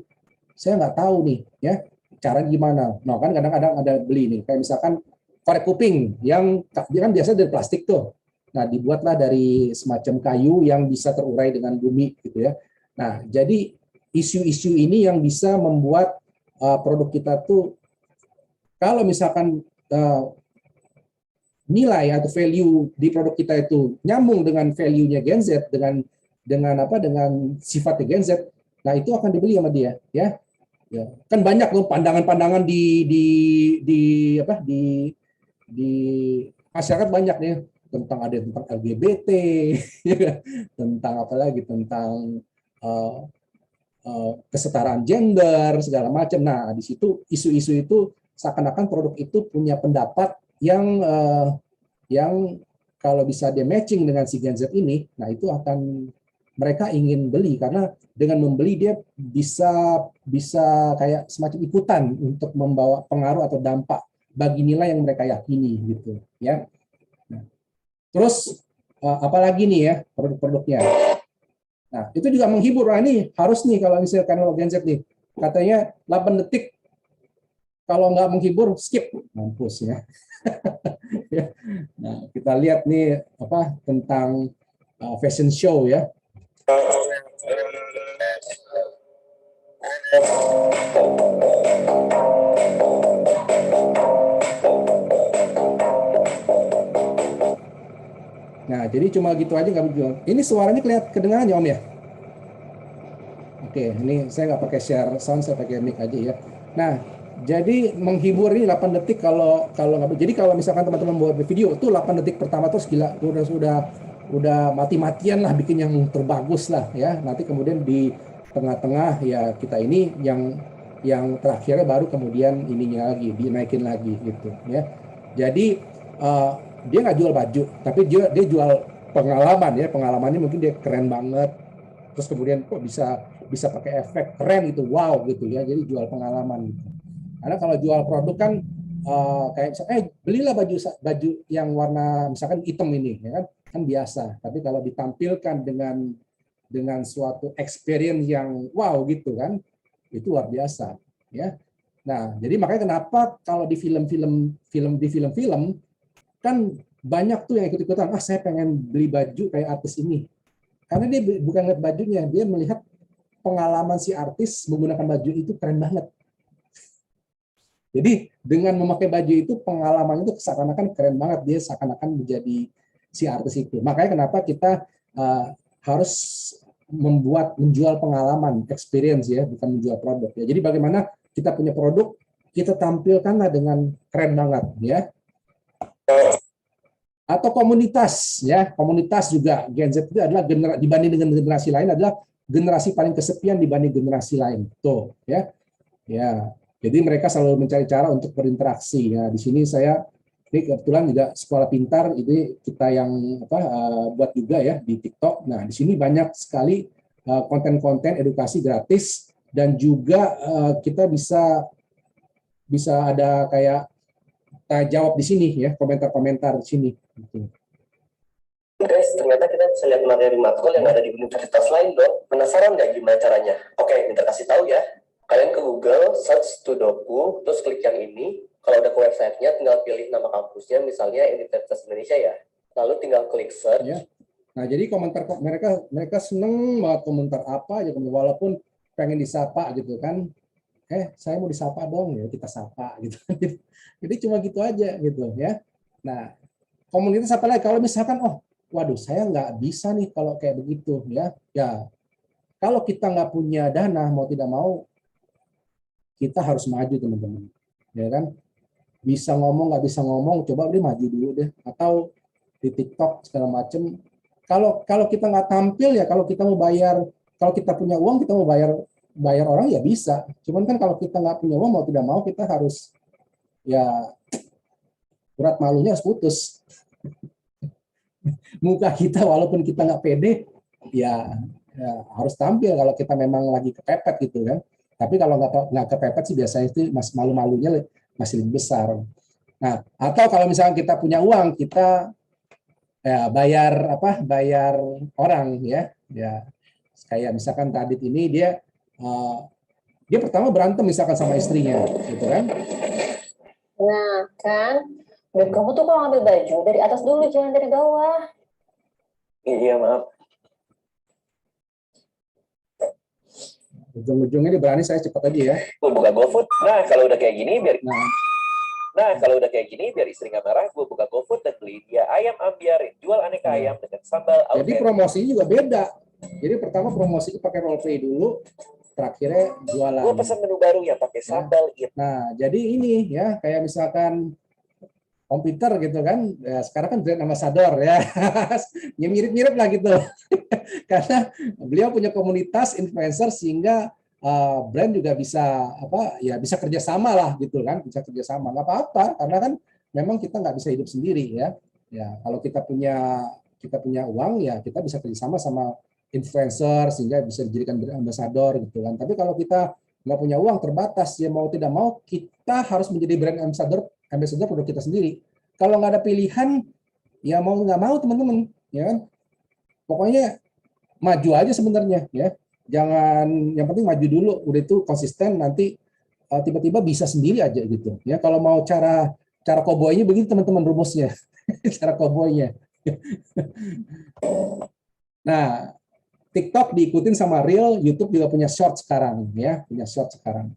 Saya nggak tahu nih ya cara gimana. Nah kan kadang-kadang ada beli nih kayak misalkan korek kuping yang dia kan biasa dari plastik tuh. Nah dibuatlah dari semacam kayu yang bisa terurai dengan bumi gitu ya. Nah jadi isu-isu ini yang bisa membuat produk kita tuh kalau misalkan nilai atau value di produk kita itu nyambung dengan value-nya Gen Z dengan sifatnya Gen Z, nah itu akan dibeli sama dia ya. Ya, kan banyak loh pandangan-pandangan di masyarakat banyak nih tentang ada tentang LGBT, tentang apa lagi tentang uh, kesetaraan gender segala macam. Nah di situ isu-isu itu seakan-akan produk itu punya pendapat yang kalau bisa dia matching dengan si Gen Z ini, nah itu akan mereka ingin beli karena dengan membeli dia bisa kayak semacam ikutan untuk membawa pengaruh atau dampak bagi nilai yang mereka yakini gitu ya. Nah, terus apalagi nih ya produk-produknya. Nah itu juga menghibur. Nah, ini harus nih kalau misalkan Gen Z nih katanya 8 detik kalau nggak menghibur skip mampus ya. Nah kita lihat nih tentang fashion show ya. Nah, jadi cuma gitu aja nggak begitu. Ini suaranya kedengaran ya Om ya? Oke, ini saya nggak pakai share sound, saya pakai mic aja ya. Nah, jadi menghibur ini 8 detik kalau nggak. Jadi kalau misalkan teman-teman buat video tuh 8 detik pertama terus gila, udah mati-matian lah bikin yang terbagus lah ya. Nanti kemudian di tengah-tengah ya kita ini yang terakhirnya baru kemudian ininya lagi dinaikin lagi gitu ya. Jadi dia nggak jual baju, tapi dia jual pengalaman ya. Pengalamannya mungkin dia keren banget. Terus kemudian kok bisa pakai efek keren gitu, wow gitu ya. Jadi jual pengalaman gitu. Karena kalau jual produk kan kayak misalnya, belilah baju yang warna misalkan hitam ini, ya kan biasa. Tapi kalau ditampilkan dengan suatu experience yang wow gitu kan, itu luar biasa ya. Nah, jadi makanya kenapa kalau di film-film kan banyak tuh yang ikut-ikutan, saya pengen beli baju kayak artis ini. Karena dia bukan lihat bajunya, dia melihat pengalaman si artis menggunakan baju itu keren banget. Jadi dengan memakai baju itu pengalaman itu seakan-akan keren banget, dia seakan-akan menjadi si artis itu. Makanya kenapa kita harus menjual pengalaman, experience ya, bukan menjual produk ya. Jadi bagaimana kita punya produk, kita tampilkanlah dengan keren banget ya. Atau komunitas ya, komunitas juga Gen Z itu adalah dibanding dengan generasi lain adalah generasi paling kesepian dibanding generasi lain. Tuh ya. Ya. Jadi mereka selalu mencari cara untuk berinteraksi. Ya, di sini ini kebetulan juga sekolah pintar ini kita yang buat juga ya di TikTok. Nah, di sini banyak sekali konten-konten edukasi gratis dan juga kita bisa ada kayak jawab di sini ya, komentar-komentar di sini. Guys, ternyata kita bisa lihat materi matkul yang ada di universitas lain dong. Penasaran nggak gimana caranya? Oke, minta kasih tahu ya. Kalian ke Google, search Studoku, terus klik yang ini. Kalau udah ke websitenya, tinggal pilih nama kampusnya, misalnya Universitas Indonesia ya. Lalu tinggal klik search. Ya. Nah, jadi komentar mereka seneng banget komentar apa aja, walaupun pengen disapa gitu kan. Saya mau disapa dong ya, kita sapa gitu. Jadi cuma gitu aja gitu ya. Nah, komunitas apa lagi? Kalau misalkan, waduh, saya nggak bisa nih kalau kayak begitu ya. Ya, kalau kita nggak punya dana, mau tidak mau, kita harus maju teman-teman. Ya kan? Bisa ngomong, nggak bisa ngomong, coba udah maju dulu deh. Atau di TikTok segala macam. Kalau kita nggak tampil ya, kalau kita mau bayar, kalau kita punya uang kita mau bayar orang ya bisa. Cuman kan kalau kita nggak punya uang mau tidak mau kita harus ya urat malunya harus putus. Muka kita walaupun kita nggak pede ya harus tampil kalau kita memang lagi kepepet gitu kan. Tapi kalau nggak kepepet sih biasanya itu malu-malunya masih lebih besar. Nah, atau kalau misalnya kita punya uang, kita ya bayar orang ya kayak misalkan Tadit ini dia pertama berantem misalkan sama istrinya gitu kan. Nah, kan, dan kamu tuh kalau ngambil baju dari atas dulu, jangan dari bawah. Iya, maaf. Ujung-ujungnya dia berani saya cepat aja ya. Gue buka GoFood. Nah, kalau udah kayak gini biar istri nggak marah, gue buka GoFood dan beli dia ayam ambiarin, jual aneka ayam dengan sambal Jadi autentik. promosinya juga beda. Jadi pertama promosi pakai roleplay dulu, terakhirnya jualan. Gue pesan menu baru yang pakai sambal it. Nah, jadi ini ya kayak misalkan komputer gitu kan, ya, sekarang kan brand ambassador ya, ya mirip-mirip lah gitu. Karena beliau punya komunitas influencer sehingga brand juga bisa bisa kerjasama lah gitu kan, bisa kerjasama nggak apa-apa karena kan memang kita nggak bisa hidup sendiri ya. Ya kalau kita punya uang ya kita bisa kerjasama sama influencer sehingga bisa dijadikan brand ambassador gitu kan. Tapi kalau kita nggak punya uang terbatas ya mau tidak mau kita harus menjadi brand ambassador produk kita sendiri. Kalau nggak ada pilihan ya mau nggak mau teman-teman ya kan. Pokoknya maju aja sebenarnya ya. Jangan, yang penting maju dulu, udah itu konsisten nanti tiba-tiba bisa sendiri aja gitu ya. Kalau mau cara koboynya begini teman-teman rumusnya. Cara koboynya. Nah, TikTok diikutin sama Reel, YouTube juga punya short sekarang ya, punya short sekarang.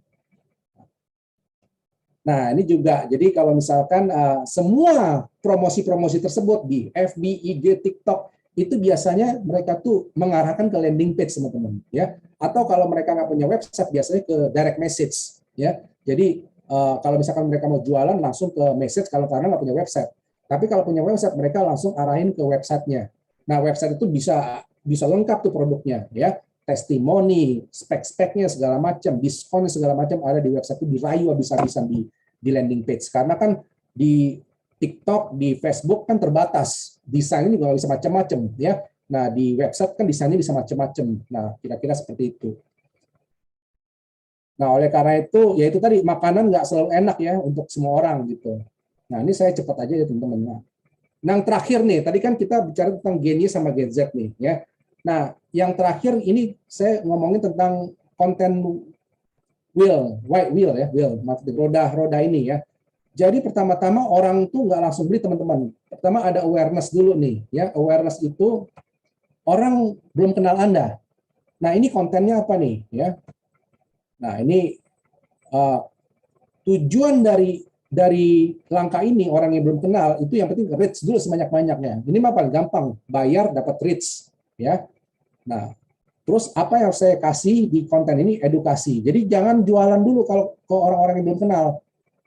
Nah, ini juga jadi kalau misalkan semua promosi-promosi tersebut di FB, IG, TikTok itu biasanya mereka tuh mengarahkan ke landing page teman-teman ya. Atau kalau mereka nggak punya website biasanya ke direct message ya. Jadi kalau misalkan mereka mau jualan langsung ke message kalau karena nggak punya website. Tapi kalau punya website mereka langsung arahin ke websitenya. Nah, website itu bisa lengkap tuh produknya ya. Testimoni, spek-speknya segala macam, diskon segala macam ada di website itu dirayu habis-habisan di landing page. Karena kan di TikTok, di Facebook kan terbatas, desainnya juga bisa macam-macam ya. Nah di website kan desainnya bisa macam-macam. Nah kira-kira seperti itu. Nah oleh karena itu ya itu tadi makanan nggak selalu enak ya untuk semua orang gitu. Nah ini saya cepat aja ya teman-teman. Nah yang terakhir nih, tadi kan kita bicara tentang Gen Y sama Gen Z nih ya. Nah, yang terakhir ini saya ngomongin tentang konten white wheel ya, roda ini ya. Jadi pertama-tama orang tuh nggak langsung beli teman-teman. Pertama ada awareness dulu nih ya. Awareness itu orang belum kenal Anda. Nah ini kontennya apa nih ya? Nah ini tujuan dari langkah ini orang yang belum kenal itu yang penting reach dulu sebanyak-banyaknya. Ini mah paling gampang, bayar dapat reach ya. Nah, terus apa yang saya kasih di konten ini edukasi. Jadi jangan jualan dulu kalau ke orang-orang yang belum kenal.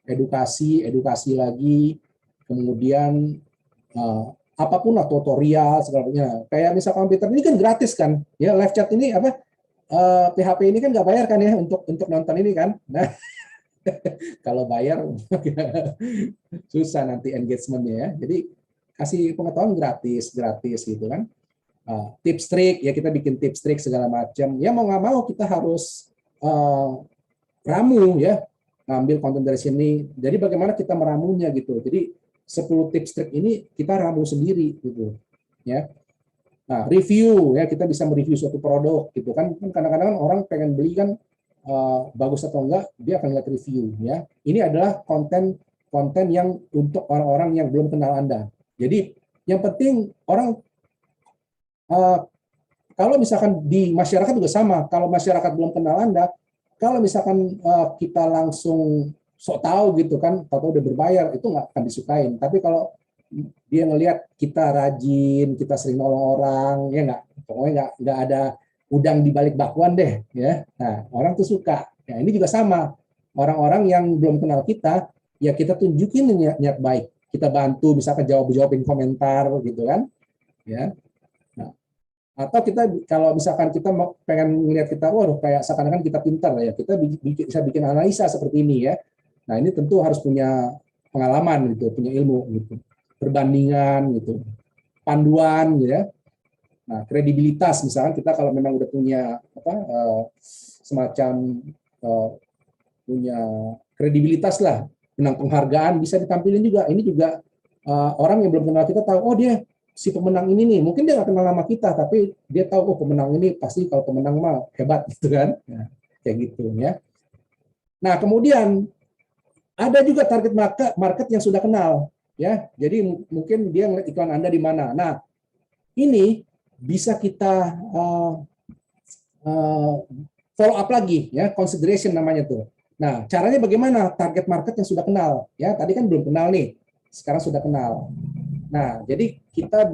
Edukasi lagi, kemudian apapun lah tutorial segala macam. Kayak misalkan komputer ini kan gratis kan, ya live chat ini PHP ini kan nggak bayar kan ya untuk nonton ini kan. Nah, kalau bayar susah nanti engagementnya ya. Jadi kasih pengetahuan gratis gitu kan. Tips trik ya kita bikin tips trik segala macam ya mau nggak mau kita harus ramu ya ngambil konten dari sini. Jadi bagaimana kita meramunya gitu. Jadi 10 tips trik ini kita ramu sendiri gitu ya. Nah review ya kita bisa mereview suatu produk gitu kan kadang-kadang orang pengen beli kan bagus atau enggak dia akan lihat review ya. Ini adalah konten yang untuk orang-orang yang belum kenal Anda. Jadi yang penting orang kalau misalkan di masyarakat juga sama, kalau masyarakat belum kenal Anda, kalau misalkan kita langsung sok tahu gitu kan, atau udah berbayar, itu nggak akan disukain. Tapi kalau dia ngelihat kita rajin, kita sering nolong orang, ya pokoknya nggak ada udang di balik bakwan deh, ya. Nah orang tuh suka. Ya ini juga sama, orang-orang yang belum kenal kita, ya kita tunjukin niat baik kita bantu, misalkan jawabin komentar gitu kan, ya. Nah, atau kita kalau misalkan kita pengen melihat kita, waduh kayak seakan-akan kita pintar ya, kita bisa bikin analisa seperti ini ya. Nah ini tentu harus punya pengalaman gitu, punya ilmu gitu, perbandingan gitu, panduan gitu ya. Nah kredibilitas misalkan kita kalau memang udah punya semacam punya kredibilitas lah, menang penghargaan bisa ditampilin juga. Ini juga orang yang belum kenal kita tahu, oh dia si pemenang ini nih, mungkin dia nggak kenal nama kita, tapi dia tahu oh pemenang ini pasti kalau pemenang mah hebat gitu kan, nah, kayak gitu ya. Nah kemudian ada juga target market yang sudah kenal ya, jadi mungkin dia ngeliat iklan Anda di mana. Nah ini bisa kita follow up lagi ya, consideration namanya tuh. Nah, caranya bagaimana? Target market yang sudah kenal, ya tadi kan belum kenal nih, sekarang sudah kenal. Nah, jadi kita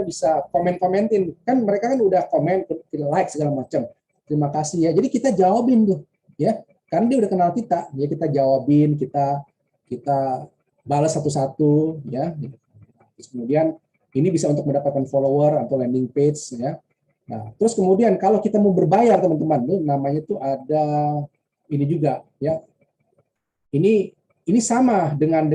bisa komen-komentin, kan mereka kan udah komen, like segala macam. Terima kasih ya. Jadi kita jawabin tuh, ya, karena dia udah kenal kita, ya kita jawabin, kita balas satu-satu, ya. Terus kemudian ini bisa untuk mendapatkan follower atau landing page, ya. Nah, terus kemudian kalau kita mau berbayar teman-teman, namanya itu ada ini juga ya. Ini sama dengan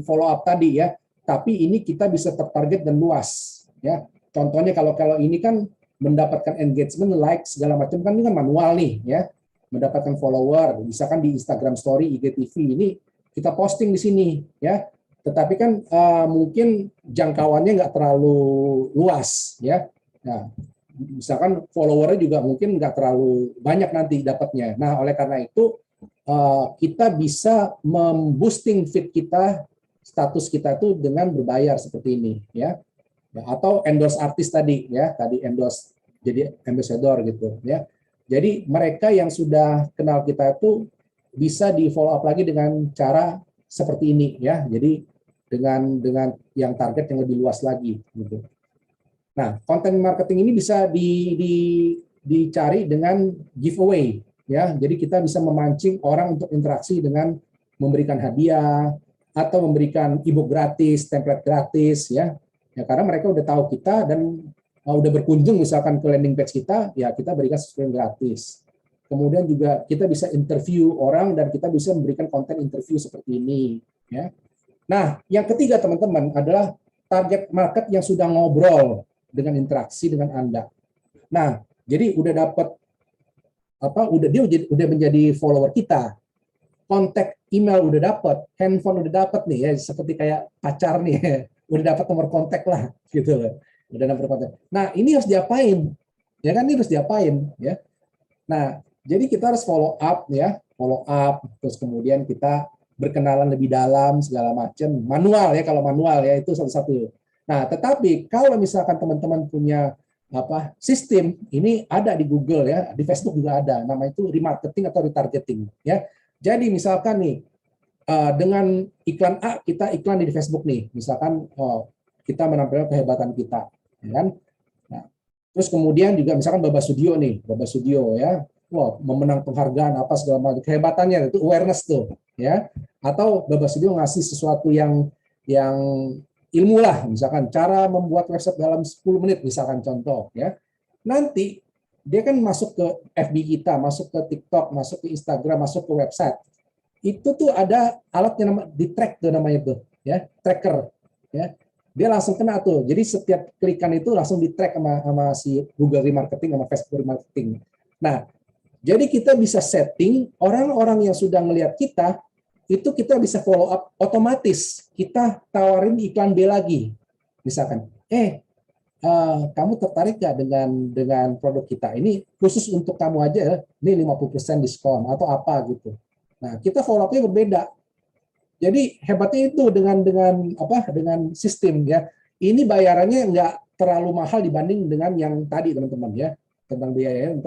follow up tadi ya, tapi ini kita bisa tertarget dan luas ya. Contohnya kalau ini kan mendapatkan engagement, like segala macam kan ini kan manual nih ya. Mendapatkan follower, misalkan di Instagram Story, IGTV ini kita posting di sini ya. Tetapi kan mungkin jangkauannya nggak terlalu luas ya. Nah, misalkan followernya juga mungkin nggak terlalu banyak nanti dapatnya. Nah, oleh karena itu kita bisa memboosting feed kita, status kita itu dengan berbayar seperti ini, ya. Atau endorse artis tadi, ya. Tadi endorse jadi ambassador gitu, ya. Jadi mereka yang sudah kenal kita itu bisa di follow up lagi dengan cara seperti ini, ya. Jadi dengan yang target yang lebih luas lagi, gitu. Nah, konten marketing ini bisa dicari dengan giveaway, ya. Jadi kita bisa memancing orang untuk interaksi dengan memberikan hadiah atau memberikan ebook gratis, template gratis, ya. Ya karena mereka udah tahu kita dan udah berkunjung misalkan ke landing page kita, ya kita berikan sesuatu yang gratis. Kemudian juga kita bisa interview orang dan kita bisa memberikan konten interview seperti ini, ya. Nah, yang ketiga teman-teman adalah target market yang sudah ngobrol dengan interaksi dengan Anda. Nah, jadi udah dapat dia udah menjadi follower kita. Kontak email udah dapat, handphone udah dapat nih ya, seperti kayak pacar nih ya. Udah dapat nomor kontak lah gitu loh. Udah nomor kontak. Nah, ini harus diapain? Ya kan ini harus diapain ya. Nah, jadi kita harus follow up ya, follow up terus kemudian kita berkenalan lebih dalam segala macam, manual ya, kalau manual ya itu satu-satu. Nah, tetapi kalau misalkan teman-teman punya sistem, ini ada di Google ya, di Facebook juga ada, namanya itu remarketing atau retargeting ya. Jadi misalkan nih dengan iklan A kita iklan di Facebook nih, misalkan kita menampilkan kehebatan kita, ya kan? Nah, terus kemudian juga misalkan Baba Studio nih, Baba Studio ya, wah memenang penghargaan apa segala macam, kehebatannya itu awareness tuh ya, atau Baba Studio ngasih sesuatu yang ilmu lah, misalkan cara membuat website dalam 10 menit misalkan contoh ya. Nanti dia kan masuk ke FB kita, masuk ke TikTok, masuk ke Instagram, masuk ke website. Itu tuh ada alat yang namanya di track tuh namanya tuh ya, tracker ya. Dia langsung kena tuh. Jadi setiap klikan itu langsung di track sama si Google Remarketing sama Facebook Remarketing. Nah, jadi kita bisa setting orang-orang yang sudah ngelihat kita itu kita bisa follow up otomatis. Kita tawarin iklan B lagi. Misalkan, kamu tertarik nggak dengan produk kita? Ini khusus untuk kamu aja, ini 50% diskon atau apa gitu. Nah, kita follow up-nya berbeda. Jadi hebatnya itu dengan sistem ya. Ini bayarannya nggak terlalu mahal dibanding dengan yang tadi teman-teman ya. Tentang biayanya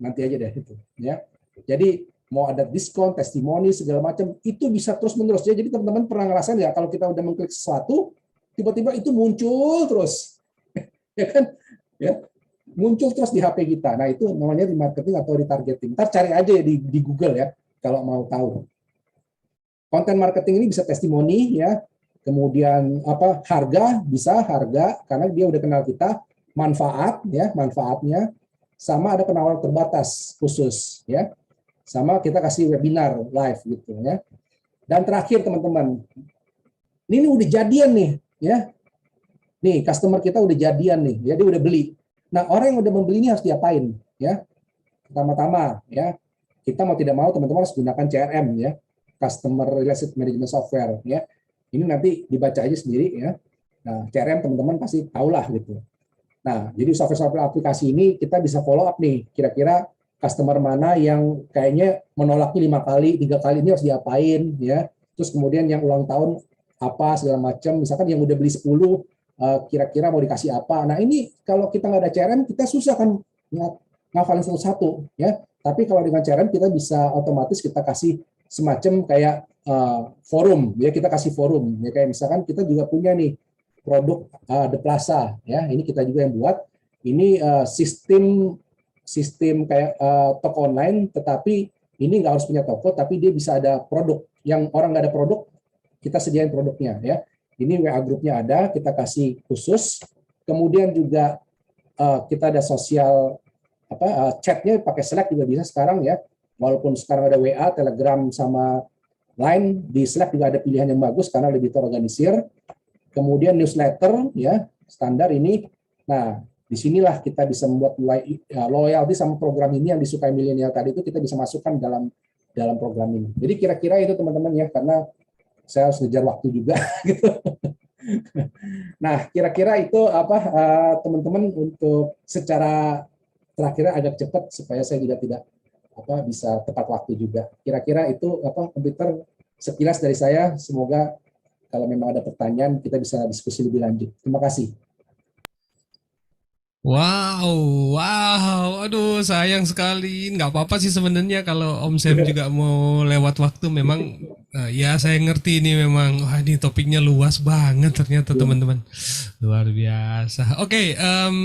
nanti aja deh itu ya. Jadi mau ada diskon, testimoni segala macam itu bisa terus-menerus ya. Jadi teman-teman pernah ngerasain ya kalau kita udah mengklik sesuatu tiba-tiba itu muncul terus. Ya kan? Ya. Muncul terus di HP kita. Nah, itu namanya remarketing atau retargeting. Ntar cari aja di Google ya kalau mau tahu. Konten marketing ini bisa testimoni ya. Kemudian harga bisa harga karena dia udah kenal kita, manfaat ya, manfaatnya sama ada penawaran terbatas khusus ya. Sama kita kasih webinar live gitu ya. Dan terakhir teman-teman, ini udah jadian nih ya. Nih, customer kita udah jadian nih, ya dia udah beli. Nah, orang yang udah membeli ini harus diapain ya? Pertama-tama ya, kita mau tidak mau teman-teman harus gunakan CRM ya, Customer Relationship Management Software ya. Ini nanti dibaca aja sendiri ya. Nah, CRM teman-teman pasti tahulah gitu. Nah, jadi software-software aplikasi ini kita bisa follow up nih, kira-kira customer mana yang kayaknya menolaknya 5 kali, 3 kali ini harus diapain ya. Terus kemudian yang ulang tahun apa segala macam, misalkan yang udah beli 10 kira-kira mau dikasih apa. Nah, ini kalau kita nggak ada CRM kita susah kan ngafalin satu-satu ya. Tapi kalau dengan CRM kita bisa otomatis kita kasih semacam kayak forum ya, kita kasih forum ya, kayak misalkan kita juga punya nih produk The Plaza ya, ini kita juga yang buat. Ini sistem kayak toko online, tetapi ini nggak harus punya toko, tapi dia bisa ada produk. Yang orang nggak ada produk, kita sediain produknya ya. Ini WA grupnya ada, kita kasih khusus. Kemudian juga kita ada sosial chatnya pakai Slack juga bisa sekarang ya. Walaupun sekarang ada WA, Telegram sama Line, di Slack juga ada pilihan yang bagus karena lebih terorganisir. Kemudian newsletter ya, standar ini. Nah, disinilah kita bisa membuat loyalty sama program ini yang disukai milenial tadi itu kita bisa masukkan dalam program ini. Jadi kira-kira itu teman-teman ya, karena saya harus ngejar waktu juga gitu. Nah, kira-kira itu teman-teman untuk secara terakhir agak cepat supaya saya juga tidak bisa tepat waktu juga. Kira-kira itu komputer sekilas dari saya. Semoga kalau memang ada pertanyaan kita bisa diskusi lebih lanjut. Terima kasih. Wow, aduh sayang sekali. Nggak apa-apa sih sebenarnya kalau Om Sam juga mau lewat waktu. Memang ya saya ngerti ini memang, wah ini topiknya luas banget ternyata teman-teman. Luar biasa. Oke,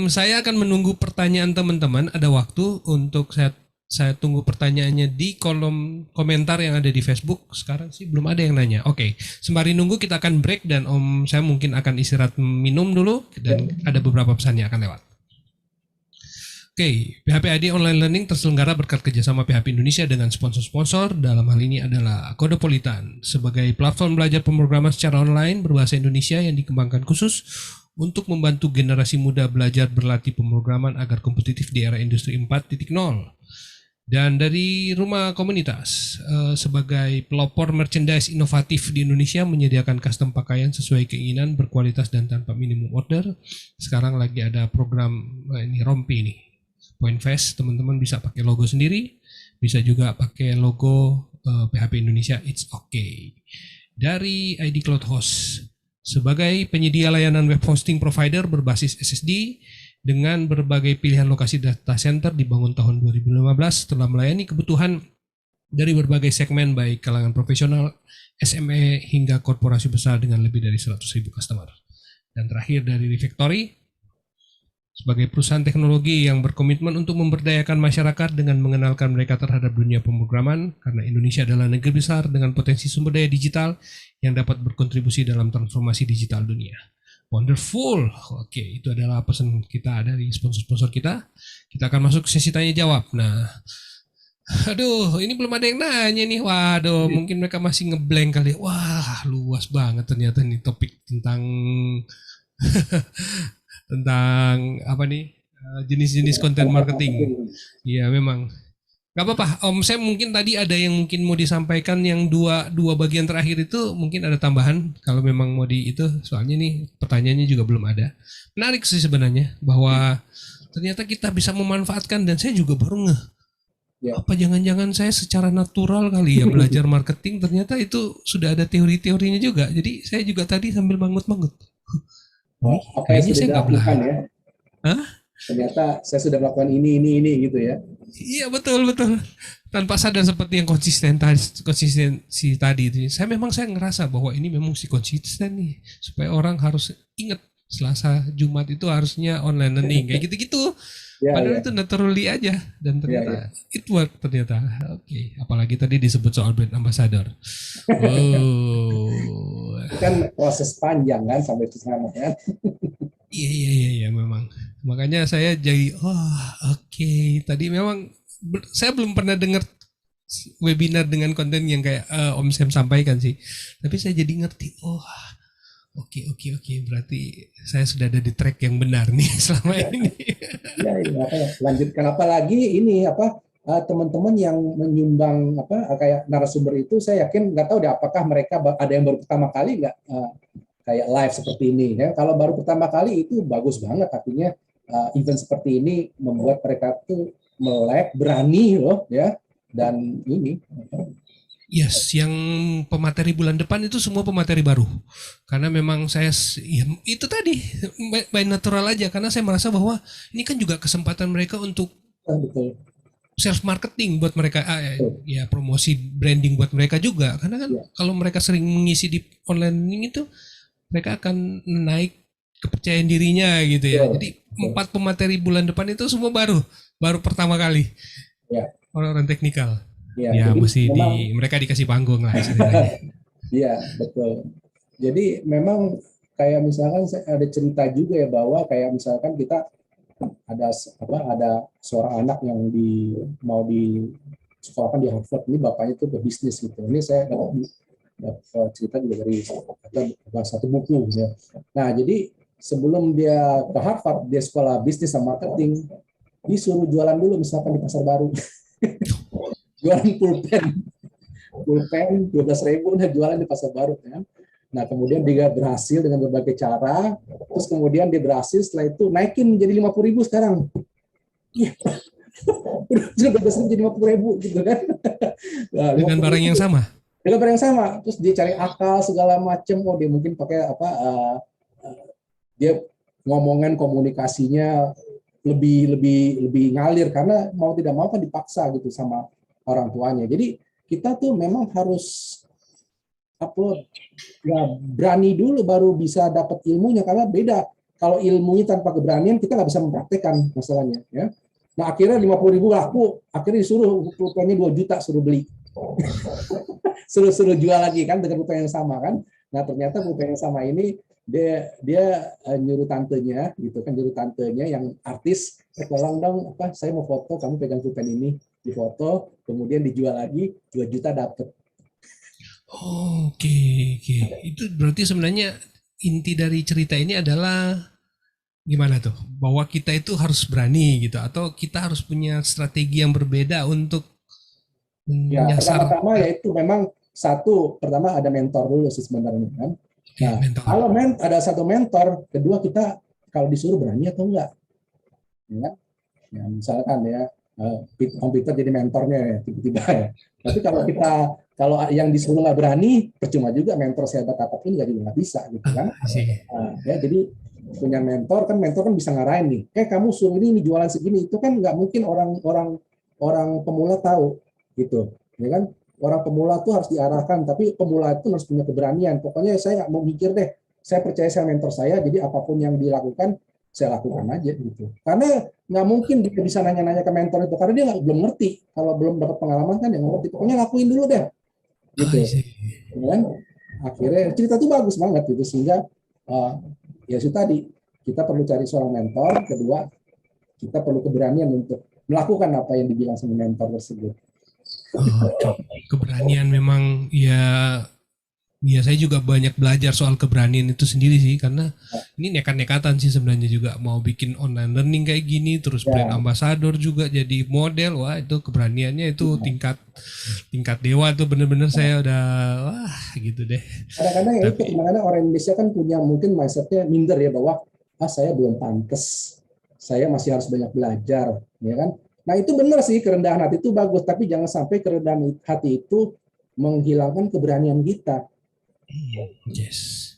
saya akan menunggu pertanyaan teman-teman. Ada waktu untuk saya tunggu pertanyaannya di kolom komentar yang ada di Facebook. Sekarang sih belum ada yang nanya. Oke, sembari nunggu kita akan break dan Om saya mungkin akan istirahat minum dulu dan ada beberapa pesan yang akan lewat. Oke, PHP ID Online Learning terselenggara berkat kerjasama PHP Indonesia dengan sponsor-sponsor. Dalam hal ini adalah Kodopolitan sebagai platform belajar pemrograman secara online berbahasa Indonesia yang dikembangkan khusus untuk membantu generasi muda belajar berlatih pemrograman agar kompetitif di era industri 4.0. Dan dari Rumah Komunitas sebagai pelopor merchandise inovatif di Indonesia menyediakan custom pakaian sesuai keinginan, berkualitas dan tanpa minimum order. Sekarang lagi ada program ini rompi nih. Point Fest, teman-teman bisa pakai logo sendiri, bisa juga pakai logo PHP Indonesia It's Okay. Dari ID Cloud Host sebagai penyedia layanan web hosting provider berbasis SSD dengan berbagai pilihan lokasi data center dibangun tahun 2015 telah melayani kebutuhan dari berbagai segmen baik kalangan profesional, SME hingga korporasi besar dengan lebih dari 100.000 customer. Dan terakhir dari Refactory sebagai perusahaan teknologi yang berkomitmen untuk memberdayakan masyarakat dengan mengenalkan mereka terhadap dunia pemrograman, karena Indonesia adalah negeri besar dengan potensi sumber daya digital yang dapat berkontribusi dalam transformasi digital dunia. Wonderful. Oke, itu adalah pesan kita dari sponsor-sponsor kita. Kita akan masuk ke sesi tanya jawab. Nah, aduh, ini belum ada yang nanya nih. Waduh, mungkin mereka masih ngeblank kali. Wah, luas banget ternyata nih topik tentang tentang apa nih jenis-jenis konten marketing. Iya memang. Gak apa-apa, Om Sam mungkin tadi ada yang mungkin mau disampaikan yang dua bagian terakhir itu mungkin ada tambahan kalau memang mau di itu, soalnya nih pertanyaannya juga belum ada. Menarik sih sebenarnya bahwa ternyata kita bisa memanfaatkan dan saya juga baru ngeh. Apa jangan-jangan saya secara natural kali ya belajar marketing, ternyata itu sudah ada teori-teorinya juga. Jadi saya juga tadi sambil bangut-bangut. Apa yang sudah dilakukan ya? Hah? Ternyata saya sudah melakukan ini gitu ya. Iya betul. Tanpa sadar seperti yang konsistensi tadi itu. Saya ngerasa bahwa ini memang mesti konsisten nih. Supaya orang harus ingat Selasa, Jumat itu harusnya online learning. Kayak gitu-gitu. Ya, Padahal ya, itu naturally aja dan ya, ya. ternyata it work ternyata. Oke, apalagi tadi disebut soal brand ambassador. Oh, Itu kan proses panjang kan sampai ke sana ya. iya memang. Makanya saya jadi oke. Tadi memang saya belum pernah dengar webinar dengan konten yang kayak Om Sam sampaikan sih. Tapi saya jadi ngerti. Oke. Berarti saya sudah ada di track yang benar nih selama ini. Ya, ini makanya lanjutkan apalagi ini apa teman-teman yang menyumbang apa kayak narasumber itu saya yakin nggak tahu deh apakah mereka ada yang baru pertama kali nggak kayak live seperti ini ya. Kalau baru pertama kali itu bagus banget artinya event seperti ini membuat mereka tuh melek berani loh ya dan ini Yes, yang pemateri bulan depan itu semua pemateri baru. Karena memang saya ya, itu tadi by natural aja karena saya merasa bahwa ini kan juga kesempatan mereka untuk betul. self marketing buat mereka ya promosi branding buat mereka juga karena kan kalau mereka sering mengisi di online itu mereka akan naik kepercayaan dirinya gitu ya. Jadi 4 pemateri bulan depan itu semua baru pertama kali. Ya. Orang-orang teknikal. Ya, Ya jadi mesti memang, mereka dikasih panggung lah. Iya, betul. Jadi memang kayak misalkan ada cerita juga ya bahwa kayak misalkan kita ada seorang anak yang mau di sekolahkan di Harvard, ini bapaknya itu berbisnis gitu. Ini saya dapat cerita juga dari satu buku ya. Nah, jadi sebelum dia ke Harvard, dia sekolah bisnis dan marketing, disuruh jualan dulu misalkan di pasar baru. Jualan pulpen 12.000 udah jualan di pasar baru kan. Nah kemudian dia berhasil dengan berbagai cara, terus kemudian dia berhasil setelah itu naikin menjadi 50.000 sekarang. Iya, udah 12.000 jadi 50.000 gitu kan. Nah, Dengan barang yang sama. Dengan barang yang sama, terus dia cari akal segala macam. Oh dia mungkin pakai apa? Dia ngomongan komunikasinya lebih ngalir karena mau tidak mau kan dipaksa gitu sama orang tuanya. Jadi kita tuh memang harus berani dulu baru bisa dapat ilmunya karena beda. Kalau ilmunya tanpa keberanian kita nggak bisa mempraktekkan masalahnya. Ya. Nah akhirnya 50.000 laku, akhirnya disuruh pulpennya 2 juta suruh beli, suruh jual lagi kan dengan pulpen yang sama kan. Nah ternyata pulpen yang sama ini dia nyuruh tantenya gitu kan, nyuruh tantenya yang artis, tolong dong saya mau foto kamu pegang pulpen ini, difoto kemudian dijual lagi 2 juta dapat. Oke. Itu berarti sebenarnya inti dari cerita ini adalah gimana tuh? Bahwa kita itu harus berani gitu atau kita harus punya strategi yang berbeda untuk menyasar. Pertama-tama yaitu memang pertama ada mentor dulu sih sebenarnya kan. Nah, kalau ada satu mentor, kedua kita kalau disuruh berani atau enggak. Ya, misalkan ya komputer jadi mentornya ya, tiba-tiba ya. Tapi kalau yang disuruh nggak berani, percuma juga mentor sehebat apapun nggak bisa gitu kan. Ya, jadi punya mentor kan bisa ngarahin nih. Kamu suruh ini jualan segini, itu kan nggak mungkin orang pemula tahu gitu, ya kan. Orang pemula tuh harus diarahkan, tapi pemula itu harus punya keberanian. Pokoknya saya nggak mau mikir deh, saya percaya sama mentor saya, jadi apapun yang dilakukan saya lakukan aja gitu. Karena nggak mungkin dia bisa nanya-nanya ke mentor itu karena dia belum ngerti. Kalau belum dapat pengalaman kan dia nggak ngerti. Pokoknya lakuin dulu deh. Gitu. Dan akhirnya cerita itu bagus banget gitu sehingga ya itu tadi kita perlu cari seorang mentor. Kedua kita perlu keberanian untuk melakukan apa yang dibilang sama mentor tersebut. Keberanian memang ya saya juga banyak belajar soal keberanian itu sendiri sih karena ini nekat-nekatan sih sebenarnya juga mau bikin online learning kayak gini terus brand ambassador juga jadi model. Wah itu keberaniannya itu tingkat dewa tuh bener-bener saya udah gitu deh. Kadang-kadang ya itu kadang-kadang orang Indonesia kan punya mungkin mindsetnya minder ya bahwa saya belum pantas, saya masih harus banyak belajar, ya kan. Nah itu benar sih kerendahan hati itu bagus, tapi jangan sampai kerendahan hati itu menghilangkan keberanian kita.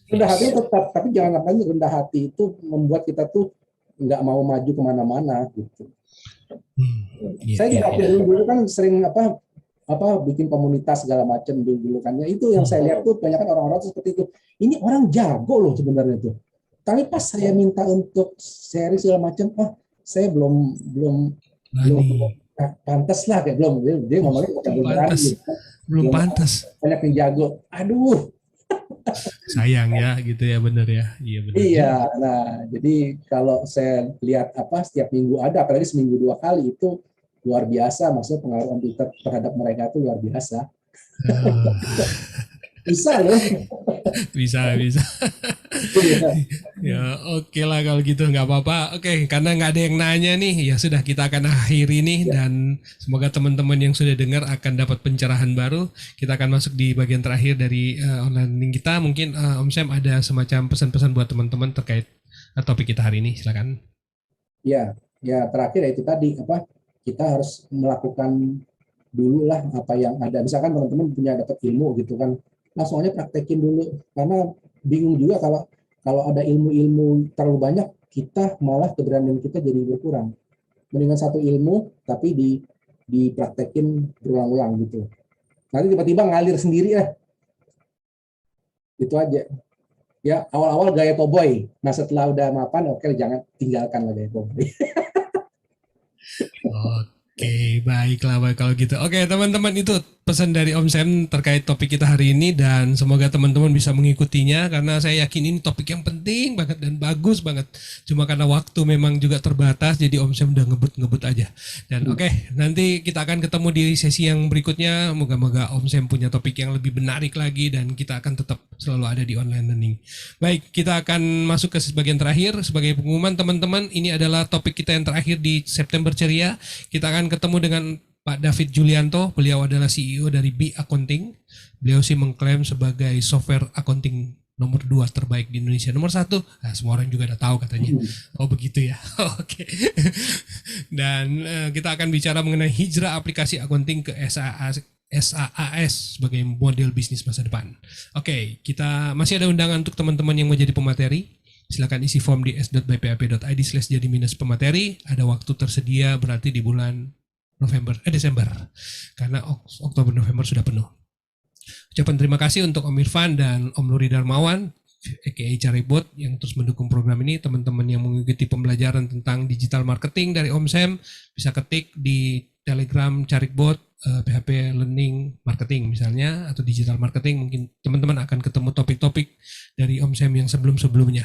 Rendah hati tetap, tapi jangan ngapain rendah hati itu membuat kita tuh nggak mau maju kemana-mana gitu. Saya juga dulu kan sering bikin komunitas segala macam dulu kan. Itu yang saya lihat tuh banyak orang-orang seperti itu. Ini orang jago loh sebenarnya tuh. Tapi pas saya minta untuk sharing segala macam, saya belum Berani. pantas lah, kayak belum, dia ngomongnya belum berani Pantas. gitu kan. Belum pantas. Banyak yang jago, aduh. Sayang ya gitu ya, bener ya. Iya bener. Iya, nah jadi kalau saya lihat setiap minggu ada, apalagi seminggu 2 kali itu luar biasa, maksudnya pengaruh on Twitter terhadap mereka itu luar biasa. Bisa loh. Bisa. Iya. Ya oke lah kalau gitu, nggak apa-apa. Oke, karena nggak ada yang nanya nih, ya sudah kita akan akhiri nih, dan semoga teman-teman yang sudah dengar akan dapat pencerahan baru. Kita akan masuk di bagian terakhir dari online learning kita. Mungkin Om Sam ada semacam pesan-pesan buat teman-teman terkait topik kita hari ini, silakan. Ya terakhir itu tadi kita harus melakukan dulu lah apa yang ada. Misalkan teman-teman punya dapat ilmu gitu kan, langsung aja praktekin dulu, karena bingung juga kalau ada ilmu-ilmu terlalu banyak, kita malah keberanian kita jadi berkurang. Mendingan satu ilmu tapi dipraktekin berulang-ulang gitu. Nanti tiba-tiba ngalir sendiri ya. Itu aja. Ya, awal-awal gaya cowboy. Nah, setelah udah mapan, oke, jangan tinggalkan lah gaya cowboy. Oke, baiklah kalau gitu. Oke, teman-teman, itu pesan dari Om Sam terkait topik kita hari ini, dan semoga teman-teman bisa mengikutinya karena saya yakin ini topik yang penting banget dan bagus banget. Cuma karena waktu memang juga terbatas, jadi Om Sam udah ngebut aja. Dan oke, nanti kita akan ketemu di sesi yang berikutnya. Moga-moga Om Sam punya topik yang lebih menarik lagi dan kita akan tetap selalu ada di online learning. Baik, kita akan masuk ke bagian terakhir. Sebagai pengumuman teman-teman, ini adalah topik kita yang terakhir di September Ceria. Kita akan ketemu dengan Pak David Julianto. Beliau adalah CEO dari B Accounting. Beliau sih mengklaim sebagai software accounting nomor 2 terbaik di Indonesia. Nomor 1, nah, semua orang juga udah tahu katanya. Oh begitu ya. Oke. Dan kita akan bicara mengenai hijrah aplikasi accounting ke SaaS sebagai model bisnis masa depan. Oke, kita masih ada undangan untuk teman-teman yang mau jadi pemateri. Silakan isi form di s.bphp.id/jadi-pemateri. Ada waktu tersedia berarti di bulan Desember, karena Oktober November sudah penuh. Ucapan terima kasih untuk Om Irfan dan Om Nuri Darmawan aka Caribot yang terus mendukung program ini. Teman-teman yang mengikuti pembelajaran tentang digital marketing dari Om Sam bisa ketik di Telegram Caribot PHP Learning Marketing misalnya, atau digital marketing. Mungkin teman-teman akan ketemu topik-topik dari Om Sam yang sebelum-sebelumnya.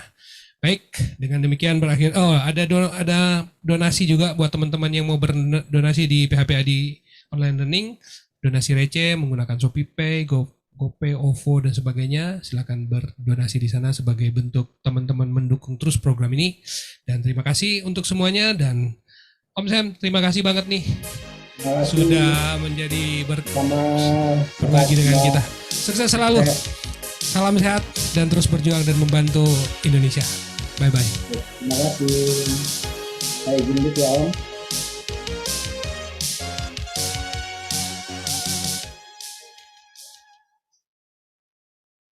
Baik, dengan demikian berakhir. Oh, ada donasi juga buat teman-teman yang mau berdonasi di PHP ID Online Learning. Donasi receh menggunakan ShopeePay, GoPay, OVO dan sebagainya. Silakan berdonasi di sana sebagai bentuk teman-teman mendukung terus program ini. Dan terima kasih untuk semuanya, dan Om Sam, terima kasih banget nih sudah menjadi berbagi dengan kita. Sukses selalu. Salam sehat dan terus berjuang dan membantu Indonesia. Bye-bye. Terima kasih. Saya izin dulu ya Om.